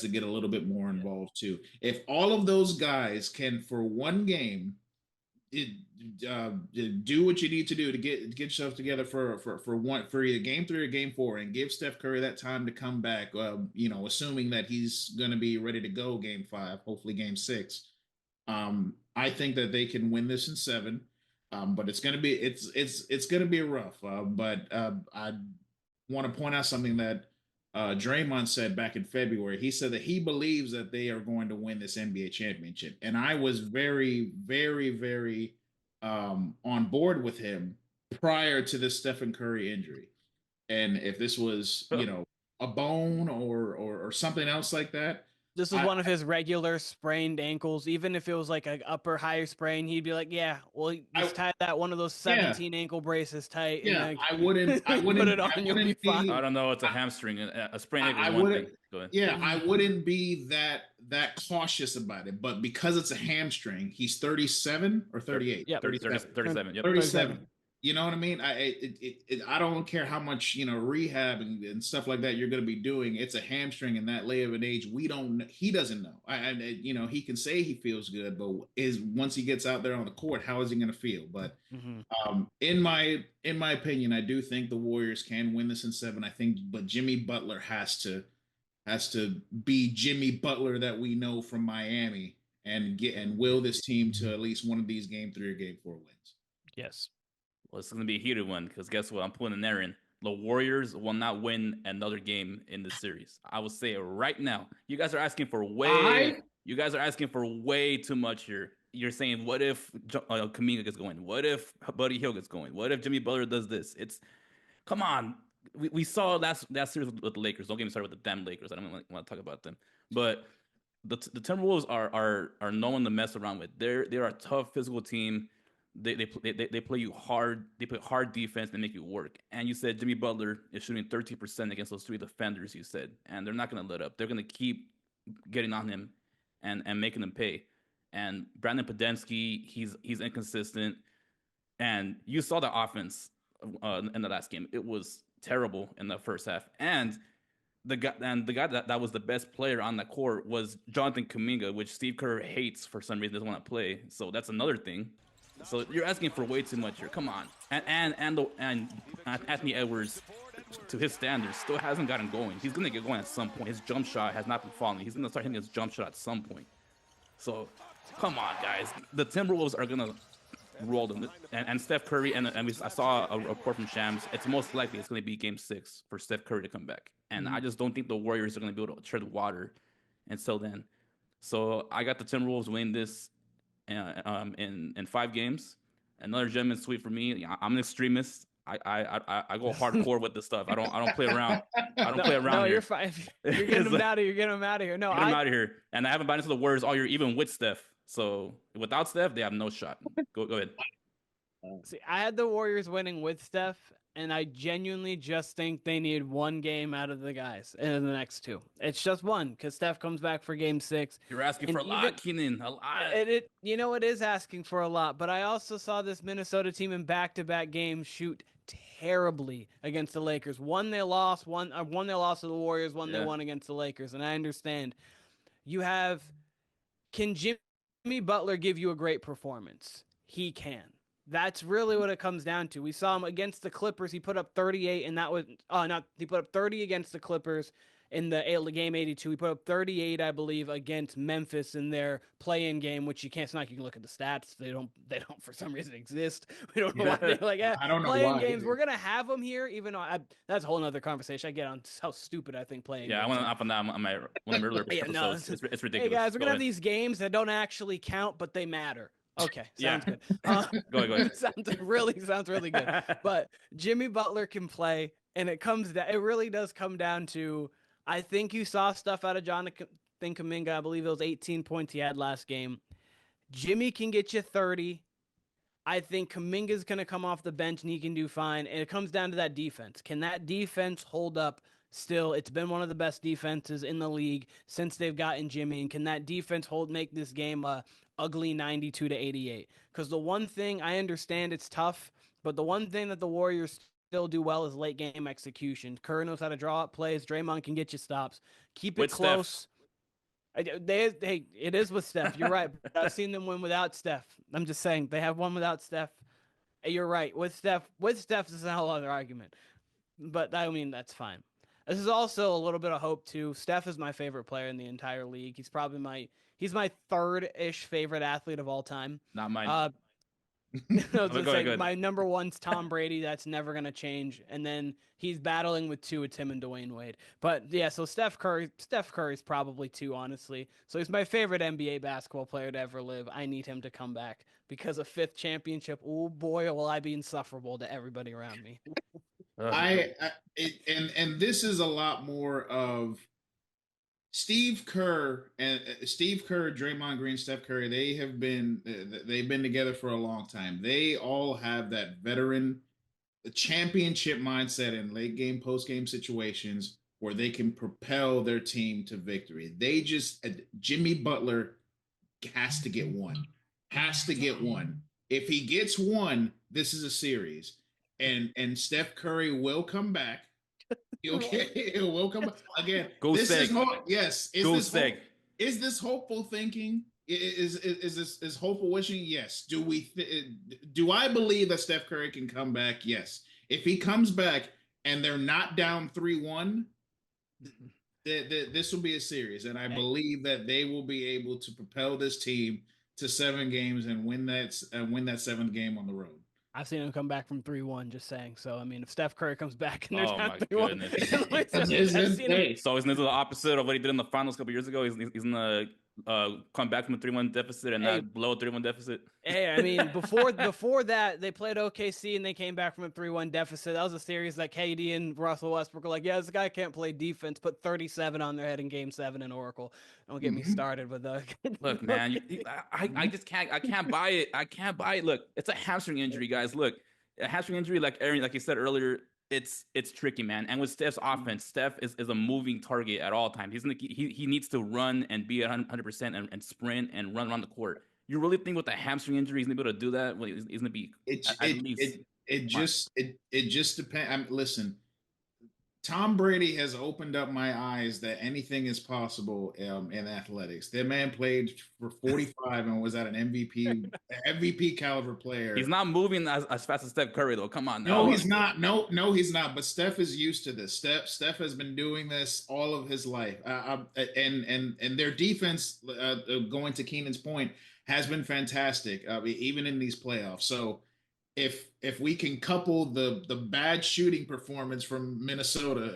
to get a little bit more involved too. If all of those guys can, for one game, do what you need to do to get yourself together for either game 3 or game 4, and give Steph Curry that time to come back. Assuming that he's going to be ready to go game 5, hopefully game 6. I think that they can win this in 7. But it's going to be it's going to be rough. But I want to point out something that Draymond said back in February. He said that he believes that they are going to win this NBA championship, and I was very, very, very on board with him prior to this Stephen Curry injury. And if this was, a bone or something else like that, This was one of his regular sprained ankles. Even if it was like an upper high sprain, he'd be like, "Yeah, well, just tie that one of those 17 ankle braces tight." Yeah, and I wouldn't put it on. You'll be fine. I don't know. It's a hamstring. A sprained ankle I is one wouldn't. thing. Go ahead. Yeah, I wouldn't be that cautious about it. But because it's a hamstring, he's 37 or 38. Yeah, 37. Yep. 37. You know what I mean? I don't care how much rehab and stuff like that you're going to be doing. It's a hamstring in that late of an age. He doesn't know. He can say he feels good, but once he gets out there on the court, how is he going to feel? But in my opinion, I do think the Warriors can win this in 7. I think, but Jimmy Butler has to be Jimmy Butler that we know from Miami and will this team to at least one of these game 3 or game 4 wins. Yes. Well, it's going to be a heated one because guess what? I'm putting an error in. The Warriors will not win another game in this series. I will say it right now. You guys are asking for way too much here. You're saying, what if Kuminga gets going? What if Buddy Hield gets going? What if Jimmy Butler does this? Come on. We saw that series with the Lakers. Don't get me started with the damn Lakers. I don't want to talk about them. But the Timberwolves are no one to mess around with. They're a tough physical team. They play you hard. They play hard defense. They make you work. And you said Jimmy Butler is shooting 13% against those 3 defenders. You said, and they're not going to let up. They're going to keep getting on him and making him pay. And Brandon Podensky, he's inconsistent. And you saw the offense in the last game. It was terrible in the first half. And the guy that was the best player on the court was Jonathan Kuminga, which Steve Kerr hates for some reason. Doesn't want to play. So that's another thing. So you're asking for way too much here. Come on. And Anthony Edwards, to his standards, still hasn't gotten going. He's going to get going at some point. His jump shot has not been falling. He's going to start hitting his jump shot at some point. So, come on, guys. The Timberwolves are going to roll them. And Steph Curry, I saw a report from Shams, it's most likely it's going to be game 6 for Steph Curry to come back. And I just don't think the Warriors are going to be able to tread water until then. So, I got the Timberwolves winning this in 5 games. Another gentleman sweep for me. I'm an extremist. I go hardcore with this stuff. I don't play around. No, here. You're fine. You're getting them out of here. You're getting them out of here. No, get them out of here. And I haven't bought into the Warriors all year, even with Steph. So without Steph, they have no shot. Go ahead. See, I had the Warriors winning with Steph, and I genuinely just think they need one game out of the guys in the next 2. It's just one because Steph comes back for game 6. You're asking for a lot, Keenan. A lot. It is asking for a lot, but I also saw this Minnesota team in back-to-back games shoot terribly against the Lakers. One they lost to the Warriors, they won against the Lakers, and I understand. Can Jimmy Butler give you a great performance? He can. That's really what it comes down to. We saw him against the Clippers. He put up 38, and that was he put up 30 against the Clippers in the game 82. He put up 38, I believe, against Memphis in their play-in game, which it's not like you can look at the stats. They don't for some reason exist. We don't know why they're like, I don't know play-in why games. We're gonna have them here, even though that's a whole other conversation. I get on how stupid I think playing. Yeah, I went up on that on my one of my earlier episodes. It's ridiculous. Hey guys, we're gonna have these games that don't actually count, but they matter. Okay, sounds good. Go ahead. Sounds really good. But Jimmy Butler can play, and it really does come down to, I think you saw stuff out of Jonathan Kuminga. I believe it was 18 points he had last game. Jimmy can get you 30. I think Kuminga's going to come off the bench, and he can do fine. And it comes down to that defense. Can that defense hold up still? It's been one of the best defenses in the league since they've gotten Jimmy. And can that defense make this game ugly 92-88? Because the one thing, I understand it's tough, but the one thing that the Warriors still do well is late game execution. Kerr knows how to draw up plays. Draymond can get you stops. Keep it close. It is with Steph. You're right. But I've seen them win without Steph. I'm just saying they have won without Steph. You're right. With Steph, this is a whole other argument. But I mean, that's fine. This is also a little bit of hope too. Steph is my favorite player in the entire league. He's my third-ish favorite athlete of all time. Not mine. I was Go gonna say ahead. my number one's Tom Brady. That's never gonna change. And then he's battling with two with Tim and Dwayne Wade. But yeah, so Steph Curry's probably two, honestly. So he's my favorite NBA basketball player to ever live. I need him to come back because a fifth championship. Oh boy, will I be insufferable to everybody around me. And this is a lot more of Steve Kerr, Draymond Green, Steph Curry. They've been together for a long time. They all have that veteran, championship mindset in late game, post game situations where they can propel their team to victory. Jimmy Butler has to get one. Has to get one. If he gets one, this is a series. And Steph Curry will come back. Okay, it will come back again. Go Seg. Yes. Go Seg. Is this hopeful thinking? Is this hopeful wishing? Yes. Do I believe that Steph Curry can come back? Yes. If he comes back and they're not down 3-1, this will be a series, and I believe that they will be able to propel this team to 7 games and win that 7th game on the road. I've seen him come back from 3-1, just saying. So, I mean, if Steph Curry comes back and there's Oh not my 3-1. goodness. So isn't this the opposite of what he did in the finals a couple years ago? He's going to come back from a 3-1 deficit and not blow a 3-1 deficit? Hey, I mean, before that, they played OKC and they came back from a 3-1 deficit. That was a series that KD and Russell Westbrook were like, yeah, this guy can't play defense. Put 37 on their head in Game 7 in Oracle. Don't get me started with the. Look, man, I just can't. I can't buy it. I can't buy it. Look, it's a hamstring injury, guys. Look, a hamstring injury, like Aaron, like you said earlier, it's tricky, man. And with Steph's offense, Steph is a moving target at all times. He needs to run and be at 100% and sprint and run around the court. You really think with the hamstring injury he's gonna be able to do that? Well, he's gonna be it just depends. Listen, Tom Brady has opened up my eyes that anything is possible in athletics. That man played for 45 and was at an MVP caliber player. He's not moving as fast as Steph Curry, though. Come on. No, he's not. No, he's not. But Steph is used to this. Steph has been doing this all of his life. And their defense, going to Keenan's point, has been fantastic, even in these playoffs. So if we can couple the bad shooting performance from Minnesota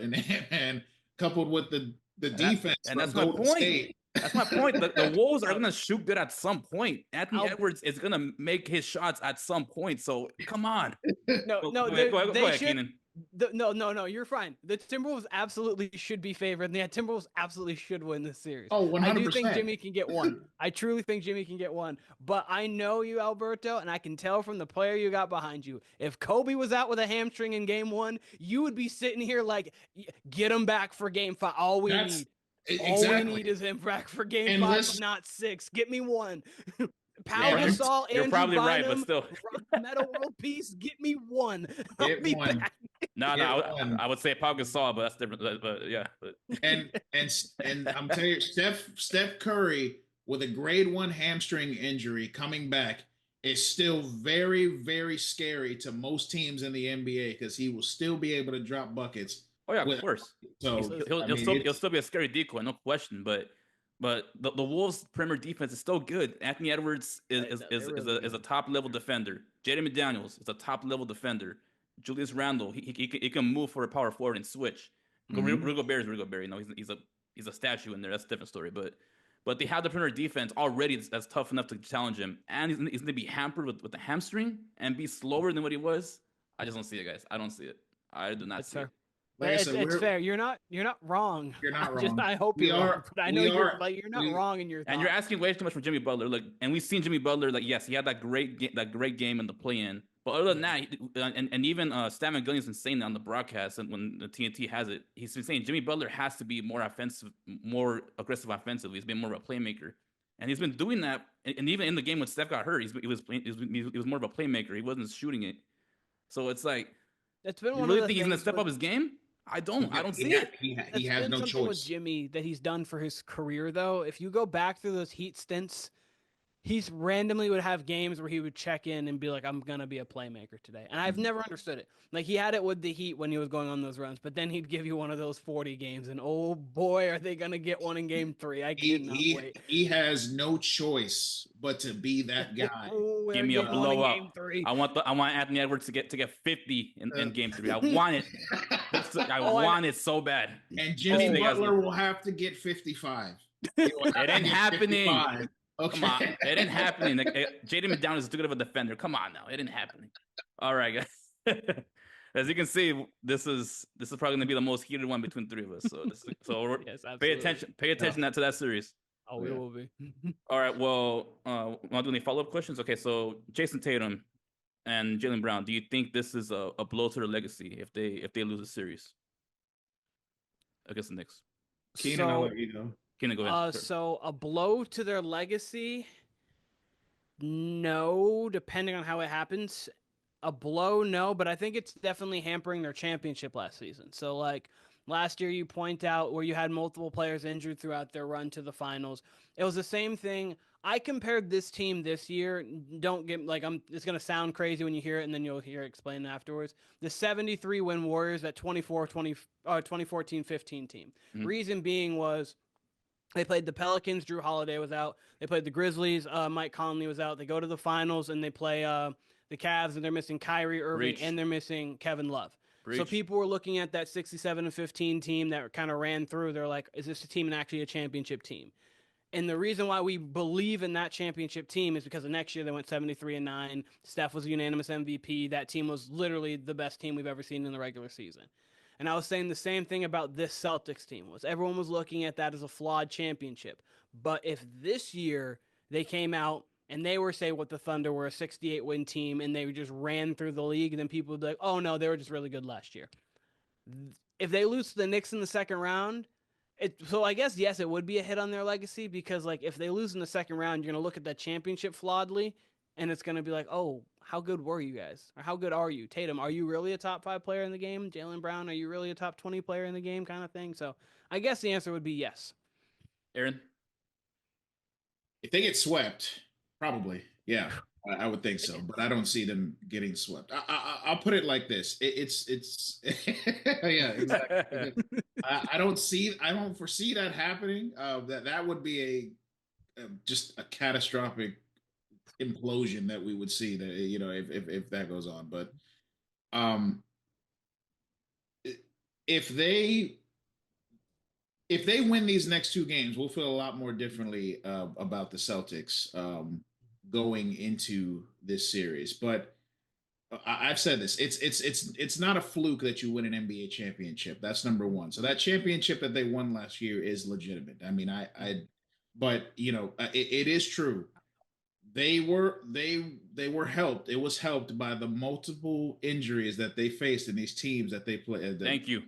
and coupled with the defense, and that's my point. State. That's my point. The Wolves are gonna shoot good at some point. Anthony Edwards is gonna make his shots at some point. So come on. Go ahead, Keenan. No, you're fine. The Timberwolves absolutely should be favored, and the Timberwolves absolutely should win this series. Oh, 100%. I do think Jimmy can get one. I truly think Jimmy can get one. But I know you, Alberto, and I can tell from the player you got behind you. If Kobe was out with a hamstring in Game 1, you would be sitting here like, get him back for Game 5. All we need is him back for Game 5, not 6. Get me one. Pau Gasol, Andrew probably Bynum, right, but still. Metal World Peace, get me one. I'll be back. No, I would say Pau Gasol, but that's different. But yeah. And I'm telling you, Steph Curry with a grade 1 hamstring injury coming back is still very, very scary to most teams in the NBA because he will still be able to drop buckets. Oh yeah, of course. So he'll still be a scary decoy, no question. But the Wolves' perimeter defense is still good. Anthony Edwards is a top level defender. Jaden McDaniels is a top level defender. Julius Randle, he can move for a power forward and switch. Rudy Gobert is Rudy Gobert. You know, he's a statue in there. That's a different story. But they have the perimeter defense already that's tough enough to challenge him. And he's going to be hampered with the hamstring and be slower than what he was. I just don't see it, guys. I don't see it. I do not see it. Like it's fair. You're not wrong. You're not wrong. I hope you're wrong. But I know you're not wrong in your thoughts. And you're asking way too much from Jimmy Butler. Look, and we've seen Jimmy Butler. Like, yes, he had that great game in the play-in. But other than that, and even Stan McGillion's been saying that on the broadcast, and when the TNT has it, he's been saying Jimmy Butler has to be more offensive, more aggressive offensively. He's been more of a playmaker, and he's been doing that. And even in the game when Steph got hurt, he was more of a playmaker. He wasn't shooting it. So it's like, that's been you really think he's gonna step up his game? I don't see He, it. he has been no something with choice. Jimmy that he's done for his career, though. If you go back through those Heat stints, he's randomly would have games where he would check in and be like, I'm going to be a playmaker today. And I've never understood it. Like, he had it with the Heat when he was going on those runs, but then he'd give you one of those 40 games, and oh boy, are they going to get one in game 3. I cannot wait. He has no choice but to be that guy. Oh, Give me a blowout. I want Anthony Edwards to get 50 in game 3. I want it. I want it so bad. And Jimmy Butler will have to get 55. It ain't happening. 55. Okay. Come on, it ain't happening. Jaden McDowell is too good of a defender. Come on now, it ain't happening. All right, guys. As you can see, this is probably gonna be the most heated one between 3 of us. So yes, pay attention to that series. Oh, we will be. All right. Well, want to do any follow-up questions? Okay, so Jason Tatum and Jaylen Brown, do you think this is a blow to their legacy if they lose the series against the Knicks? Keenan, I'll let you go. Keenan, go ahead. So a blow to their legacy? No, depending on how it happens. A blow, no, but I think it's definitely hampering their championship last season. So, like, last year you point out where you had multiple players injured throughout their run to the finals. It was the same thing. I compared this team this year. Don't get it's going to sound crazy when you hear it, and then you'll hear it explained afterwards. The 73-win Warriors at 2014-15 team. Mhm. Reason being was they played the Pelicans. Drew Holiday was out. They played the Grizzlies. Mike Conley was out. They go to the finals, and they play the Cavs, and they're missing Kyrie Irving, and they're missing Kevin Love. So people were looking at that 67-15 team that kind of ran through. They're like, is this a team actually a championship team? And the reason why we believe in that championship team is because the next year they went 73-9. Steph was a unanimous MVP. That team was literally the best team we've ever seen in the regular season. And I was saying the same thing about this Celtics team. Everyone was looking at that as a flawed championship. But if this year they came out and they were, say, what the Thunder were, a 68-win team, and they just ran through the league, and then people would be like, oh, no, they were just really good last year. If they lose to the Knicks in the second round, so I guess, yes, it would be a hit on their legacy because, like, if they lose in the second round, you're going to look at that championship flawedly, and it's going to be like, oh, how good were you guys? Or how good are you? Tatum, are you really a top 5 player in the game? Jaylen Brown, are you really a top 20 player in the game kind of thing? So I guess the answer would be yes. Aaron? If they get swept, probably, yeah, I would think so. But I don't see them getting swept. I'll put it like this: it's yeah, exactly. I don't foresee that happening. That would be just a catastrophic implosion that we would see. That if that goes on, but if they win these next 2 games, we'll feel a lot more differently about the Celtics going into this series. But I've said this: it's not a fluke that you win an NBA championship. That's number one. So that championship that they won last year is legitimate. I mean, but it is true. They were helped. It was helped by the multiple injuries that they faced in these teams that they played. Thank you.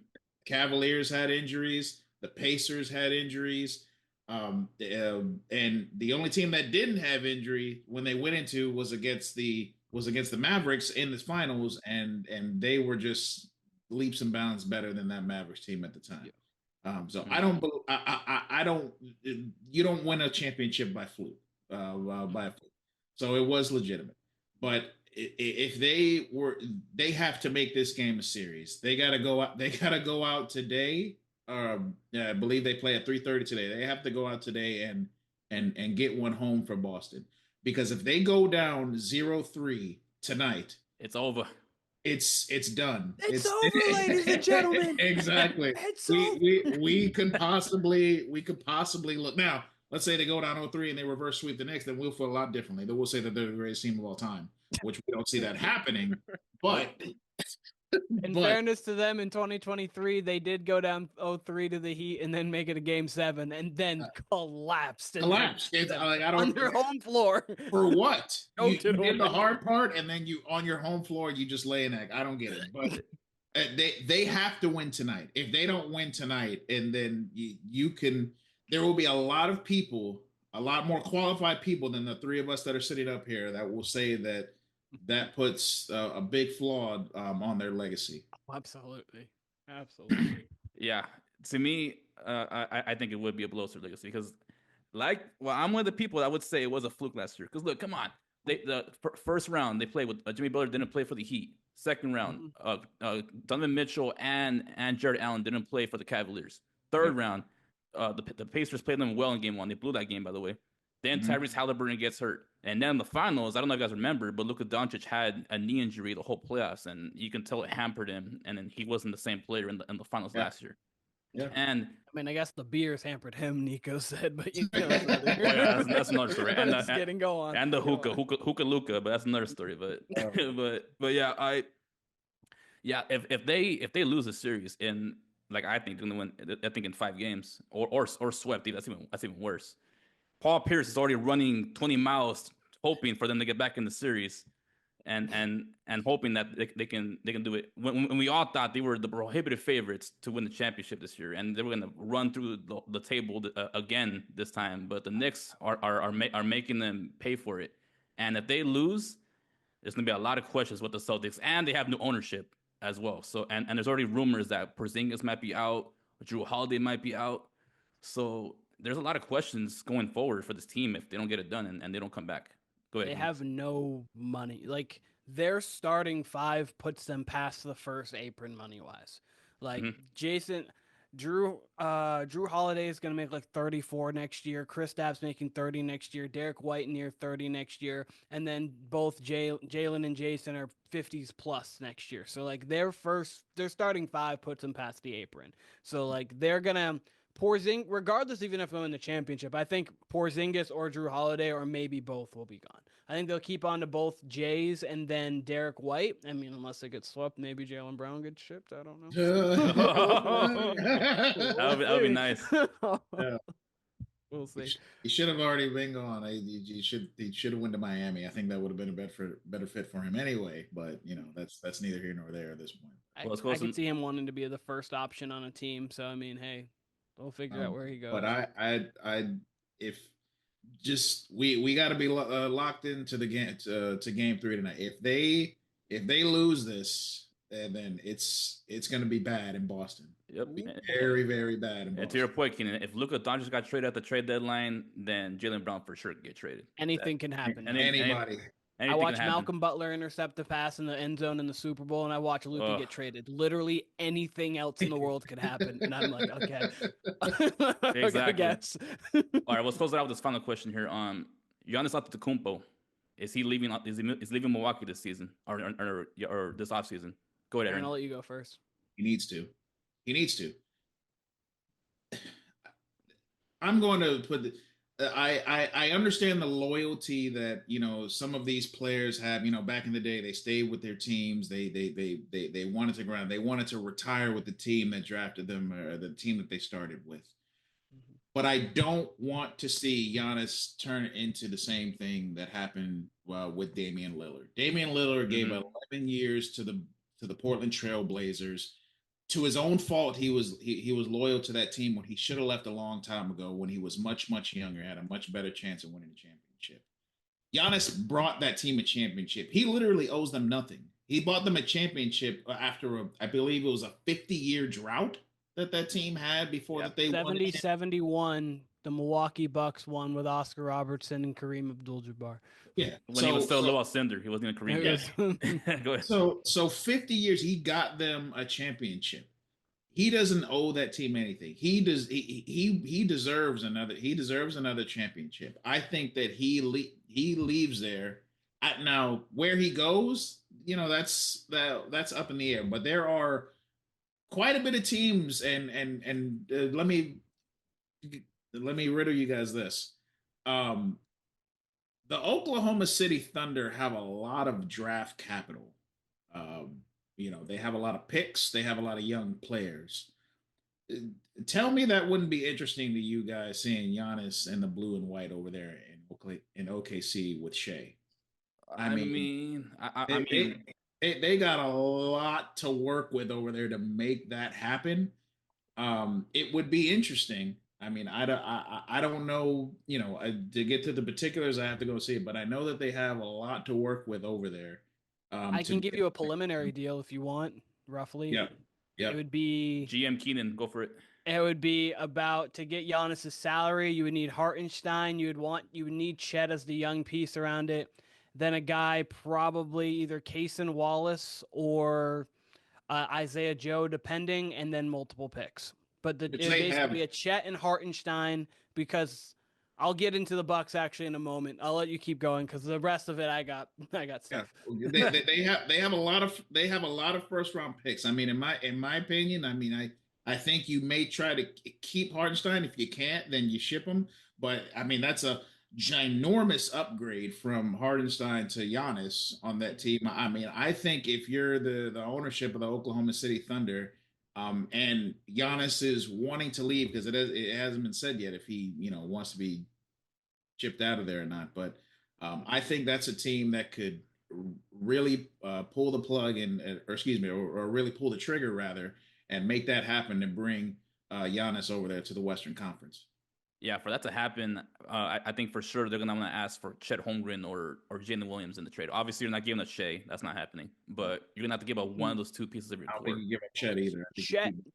Cavaliers had injuries. The Pacers had injuries. And the only team that didn't have injury when they went into was against the Mavericks in the finals, and they were just leaps and bounds better than that Mavericks team at the time. Yeah. So I don't. You don't win a championship by fluke. So it was legitimate. But if they have to make this game a series. They got to go out. They got to go out today. I believe they play at 3:30 today. They have to go out today and get one home for Boston, because if they go down 0-3 tonight, it's over. It's done. It's over, ladies and gentlemen. Exactly. We could possibly look now. Let's say they go down 0-3 and they reverse sweep the Knicks, then we'll feel a lot differently. Then we'll say that they're the greatest team of all time, which we don't see that happening. But in fairness to them, in 2023, they did go down 0-3 to the Heat and then make it a game 7 and then collapsed. It's like, I don't, on their home floor. For what? You did the hard part, and then you on your home floor, you just lay an egg. I don't get it. But they have to win tonight. If they don't win tonight, and then there will be a lot of people, a lot more qualified people than the 3 of us that are sitting up here that will say that puts a big flaw on their legacy. Absolutely. Absolutely. Yeah, to me, I think it would be a blow to legacy because, I'm one of the people that would say it was a fluke last year. Because look, come on, first round they played with Jimmy Butler didn't play for the Heat. Second round, Donovan Mitchell and Jared Allen didn't play for the Cavaliers. Third round, the Pacers played them well in game one. They blew that game, by the way. Then Tyrese Halliburton gets hurt. And then in the finals, I don't know if you guys remember, but Luka Doncic had a knee injury the whole playoffs, and you can tell it hampered him. And then he wasn't the same player in the finals last year. Yeah. And I mean, I guess the beers hampered him, Nico said, but you know, that's another story. And go on. And the hookah Luka, but that's another story. But but yeah, if they lose a series in, like, I think they're gonna win, I think in 5 games or swept, that's even worse. Paul Pierce is already running 20 miles hoping for them to get back in the series, and hoping that they can do it. When we all thought they were the prohibitive favorites to win the championship this year, and they were going to run through the table again this time, but the Knicks are making them pay for it. And if they lose, there's going to be a lot of questions with the Celtics, and they have new ownership as well. So and there's already rumors that Porzingis might be out, Drew Holiday might be out. So there's a lot of questions going forward for this team if they don't get it done and they don't come back. Go ahead. They have no money. Like, their starting 5 puts them past the first apron money wise. Like Drew Holiday is going to make like 34 next year. Kristaps making 30 next year. Derek White near 30 next year. And then both Jalen and Jason are 50s plus next year. So like their starting 5 puts them past the apron. So like they're going to regardless, even if they win the championship, I think Porzingis or Drew Holiday or maybe both will be gone. I think they'll keep on to both Jays and then Derek White. I mean, unless they get swept, maybe Jaylen Brown gets shipped. I don't know. That would be nice. Yeah. We'll see. He should have already been gone. He should have went to Miami. I think that would have been a better fit for him anyway. But that's neither here nor there at this point. I could see him wanting to be the first option on a team. So I mean, hey, we'll figure out where he goes. But if just we got to be locked into the game to game 3 tonight. If they lose this, then it's going to be bad in Boston. Yep, very very bad in Boston. And to your point, Keenan, if Luka Doncic got traded at the trade deadline, then Jaylen Brown for sure could get traded. Anything can happen. Anybody. I watched Malcolm Butler intercept the pass in the end zone in the Super Bowl, and I watched Luka get traded. Literally anything else in the world could happen, and I'm like, okay. Exactly. Guess. All right, let's close it out with this final question here. Giannis Antetokounmpo, is he leaving? Is leaving Milwaukee this season or this offseason? Go ahead, Aaron. I'll let you go first. He needs to. I'm going to put I understand the loyalty that some of these players have. Back in the day, they stayed with their teams. They wanted to ground. They wanted to retire with the team that drafted them or the team that they started with. Mm-hmm. But I don't want to see Giannis turn into the same thing that happened with Damian Lillard. Damian Lillard gave 11 years to the Portland Trail Blazers. To his own fault, he was loyal to that team when he should have left a long time ago, when he was much, much younger, had a much better chance of winning a championship. Giannis brought that team a championship. He literally owes them nothing. He bought them a championship after I believe it was a 50-year drought that team had before that they 70-71. The Milwaukee Bucks won with Oscar Robertson and Kareem Abdul-Jabbar. Yeah, when he was still Lowell Cinder, he wasn't even Kareem. Go ahead. So 50 years, he got them a championship. He doesn't owe that team anything. He deserves another. He deserves another championship. I think that he leaves there. Now where he goes, that's up in the air. But there are quite a bit of teams, and let me riddle you guys this. The Oklahoma City Thunder have a lot of draft capital. They have a lot of picks. They have a lot of young players. Tell me that wouldn't be interesting to you guys, seeing Giannis in the blue and white over there in OKC with Shea. I mean, they got a lot to work with over there to make that happen. It would be interesting. I mean, I don't know, to get to the particulars, I have to go see it, but I know that they have a lot to work with over there. I can give you a preliminary deal if you want, roughly. Yeah. Yep. It would be GM Keenan, go for it. It would be about to get Giannis's salary. You would need Hartenstein. You would need Chet as the young piece around it. Then a guy probably either Cason Wallace or Isaiah Joe, depending, and then multiple picks. But it would basically be a Chet and Hartenstein because I'll get into the Bucks actually in a moment. I'll let you keep going because the rest of it I got stuff. Yeah. They have a lot of first round picks. I mean, in my opinion, I think you may try to keep Hardenstein. If you can't, then you ship him. But I mean, that's a ginormous upgrade from Hardenstein to Giannis on that team. I mean, I think if you're the ownership of the Oklahoma City Thunder, and Giannis is wanting to leave because it hasn't been said yet if he wants to be chipped out of there or not. But I think that's a team that could really pull the plug or really pull the trigger rather, and make that happen and bring Giannis over there to the Western Conference. Yeah, for that to happen, I think for sure they're gonna want to ask for Chet Holmgren or Jalen Williams in the trade. Obviously, you're not giving us Shea; that's not happening. But you're gonna have to give up one of those two pieces of your core. I don't think you give up Chet either.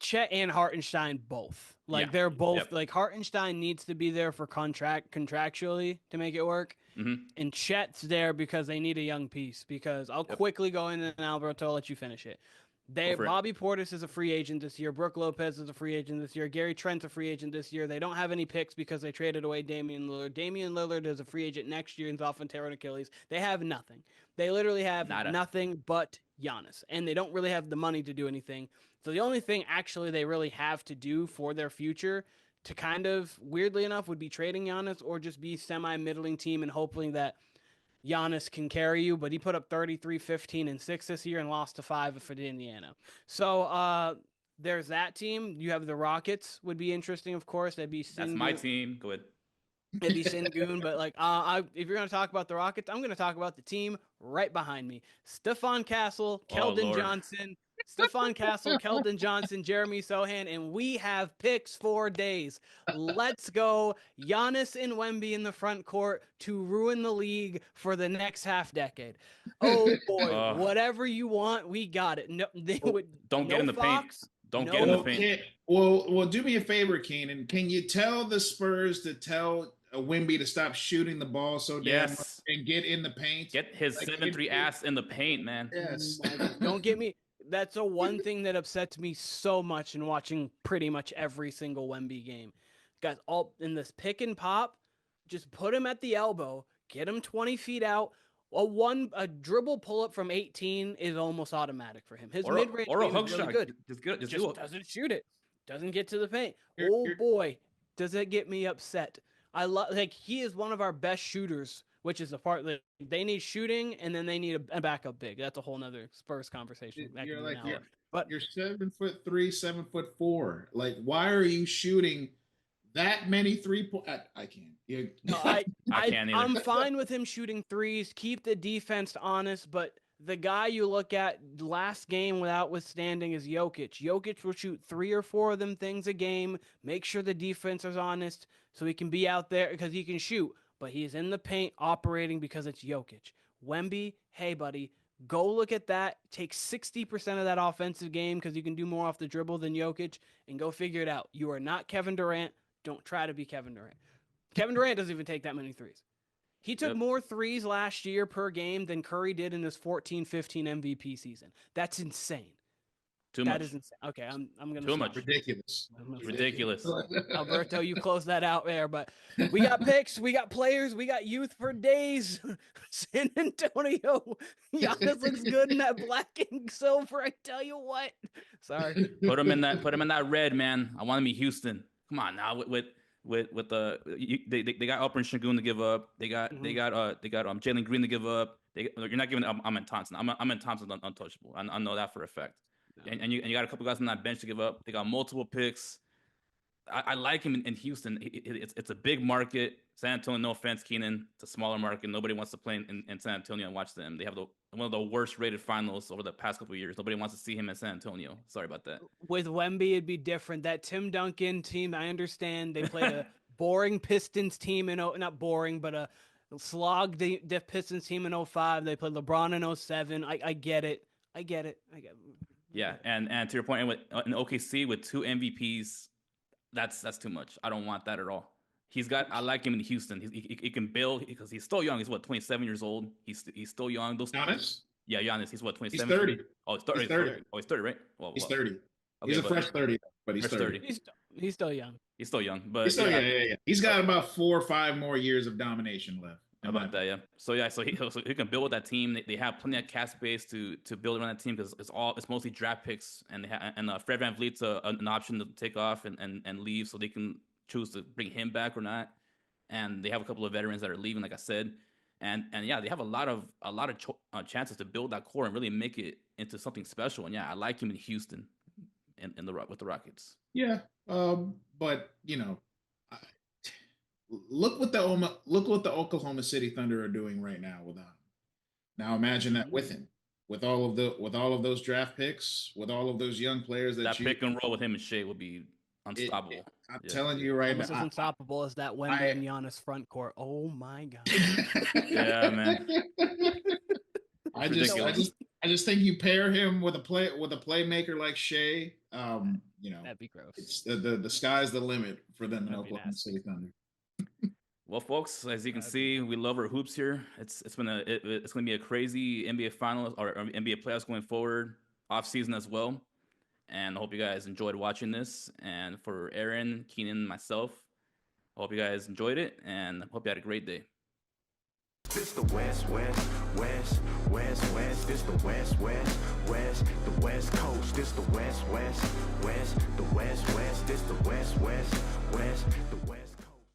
Chet and Hartenstein both. They're both Hartenstein needs to be there for contractually to make it work. Mm-hmm. And Chet's there because they need a young piece. Because I'll quickly go in and Alberto, I'll let you finish it. Bobby Portis is a free agent this year. Brooke Lopez is a free agent this year. Gary Trent's a free agent this year. They don't have any picks because they traded away Damian Lillard. Damian Lillard is a free agent next year and is off on tear and Achilles. They have nothing. They literally have nothing but Giannis. And they don't really have the money to do anything. So the only thing actually they really have to do for their future to kind of, weirdly enough, would be trading Giannis or just be semi-middling team and hoping that Giannis can carry you, but he put up 33, 15, and 6 this year and lost to 5 for the Indiana. So there's that team. You have the Rockets, would be interesting, of course. That'd be That's my team. Go ahead. It'd be Sengun, but if you're going to talk about the Rockets, I'm going to talk about the team right behind me. Stephon Castle, Keldon Johnson, Jeremy Sohan, and we have picks for days. Let's go. Giannis and Wemby in the front court to ruin the league for the next half decade. Oh boy, whatever you want, we got it. No, don't get in the paint. Don't get in the paint. Well, do me a favor, Keenan. Can you tell the Spurs to tell Wemby to stop shooting the ball so damn much and get in the paint? Get his 7'3" ass in the paint, man. Yes. Don't get me. That's the one thing that upsets me so much in watching pretty much every single Wemby game. Guys, all in this pick and pop, just put him at the elbow, get him 20 feet out. A dribble pull up from 18 is almost automatic for him. His mid range or a hook is really shot. good. Just doesn't shoot it. Doesn't get to the paint. Boy, does it get me upset. I love he is one of our best shooters, which is the part that they need shooting and then they need a backup big. That's a whole nother Spurs conversation. You're 7'3", 7'4". Like, why are you shooting that many 3-point? I can't. I can't either. I'm fine with him shooting threes. Keep the defense honest, but the guy you look at last game withoutstanding is Jokic. Jokic will shoot 3 or 4 of them things a game. Make sure the defense is honest so he can be out there because he can shoot. But he's in the paint operating because it's Jokic. Wemby, hey, buddy, go look at that. Take 60% of that offensive game because you can do more off the dribble than Jokic and go figure it out. You are not Kevin Durant. Don't try to be Kevin Durant. Kevin Durant doesn't even take that many threes. He took more threes last year per game than Curry did in his 14-15 MVP season. That's insane. That is insane. Okay, I'm going to Too much. Ridiculous. Alberto, you close that out there, but we got picks, we got players, we got youth for days. San Antonio, Giannis looks good in that black and silver. I tell you what. Sorry. Put him in that red, man. I want to be Houston. Come on now with they got Alperen Sengun to give up. They got Jalen Green to give up. You're not giving Amen Thompson. Amen Thompson's untouchable. I know that for a fact. No. And you got a couple guys on that bench to give up. They got multiple picks. I like him in Houston. It's a big market. San Antonio, no offense, Keenan, it's a smaller market. Nobody wants to play in San Antonio and watch them. They have one of the worst rated finals over the past couple of years. Nobody wants to see him in San Antonio. Sorry about that. With Wemby, it'd be different. That Tim Duncan team, I understand. They played a boring Pistons team not boring, but a slog the Pistons team in 05. They played LeBron in 07. I get it. Yeah, and to your point, with in OKC with 2 MVPs, that's too much. I don't want that at all. I like him in Houston. He can build because he's still young. He's what, 27 years old. He's still young. Giannis? Yeah, Giannis. He's what, 27? He's 30. Oh, he's 30. He's 30. Oh, he's 30, right? Well, He's 30. Okay, He's a fresh 30, but he's fresh 30. He's still young. He's still young, but He's still, yeah. He's got about 4 or 5 more years of domination left. About that, yeah. So he can build with that team. They have plenty of cap space to build around that team because it's mostly draft picks, and Fred VanVleet's an option to take off and leave, so they can choose to bring him back or not. And they have a couple of veterans that are leaving, like I said, and yeah, they have a lot of chances to build that core and really make it into something special. And yeah, I like him in Houston, with the Rockets. Yeah, but look what the Oklahoma City Thunder are doing right now without him. Now imagine that with him, with all of those draft picks, with all of those young players that pick and roll with him and Shea would be unstoppable. I'm telling you right Almost now, as unstoppable as that Wemby and Giannis front court. Oh my god! Yeah, man. I just think you pair him with a playmaker like Shea. That'd be gross. It's the sky's the limit for them in Oklahoma City Thunder. Well, folks, as you can see, we love our hoops here. It's gonna be a crazy NBA Finals or NBA playoffs going forward, off season as well. And I hope you guys enjoyed watching this. And for Aaron, Keenan, myself, I hope you guys enjoyed it, and I hope you had a great day. This the West, West, West, West, West. This the West, West, West, the West Coast. This the West, West, West, the West, West. This the West, West, West, the West.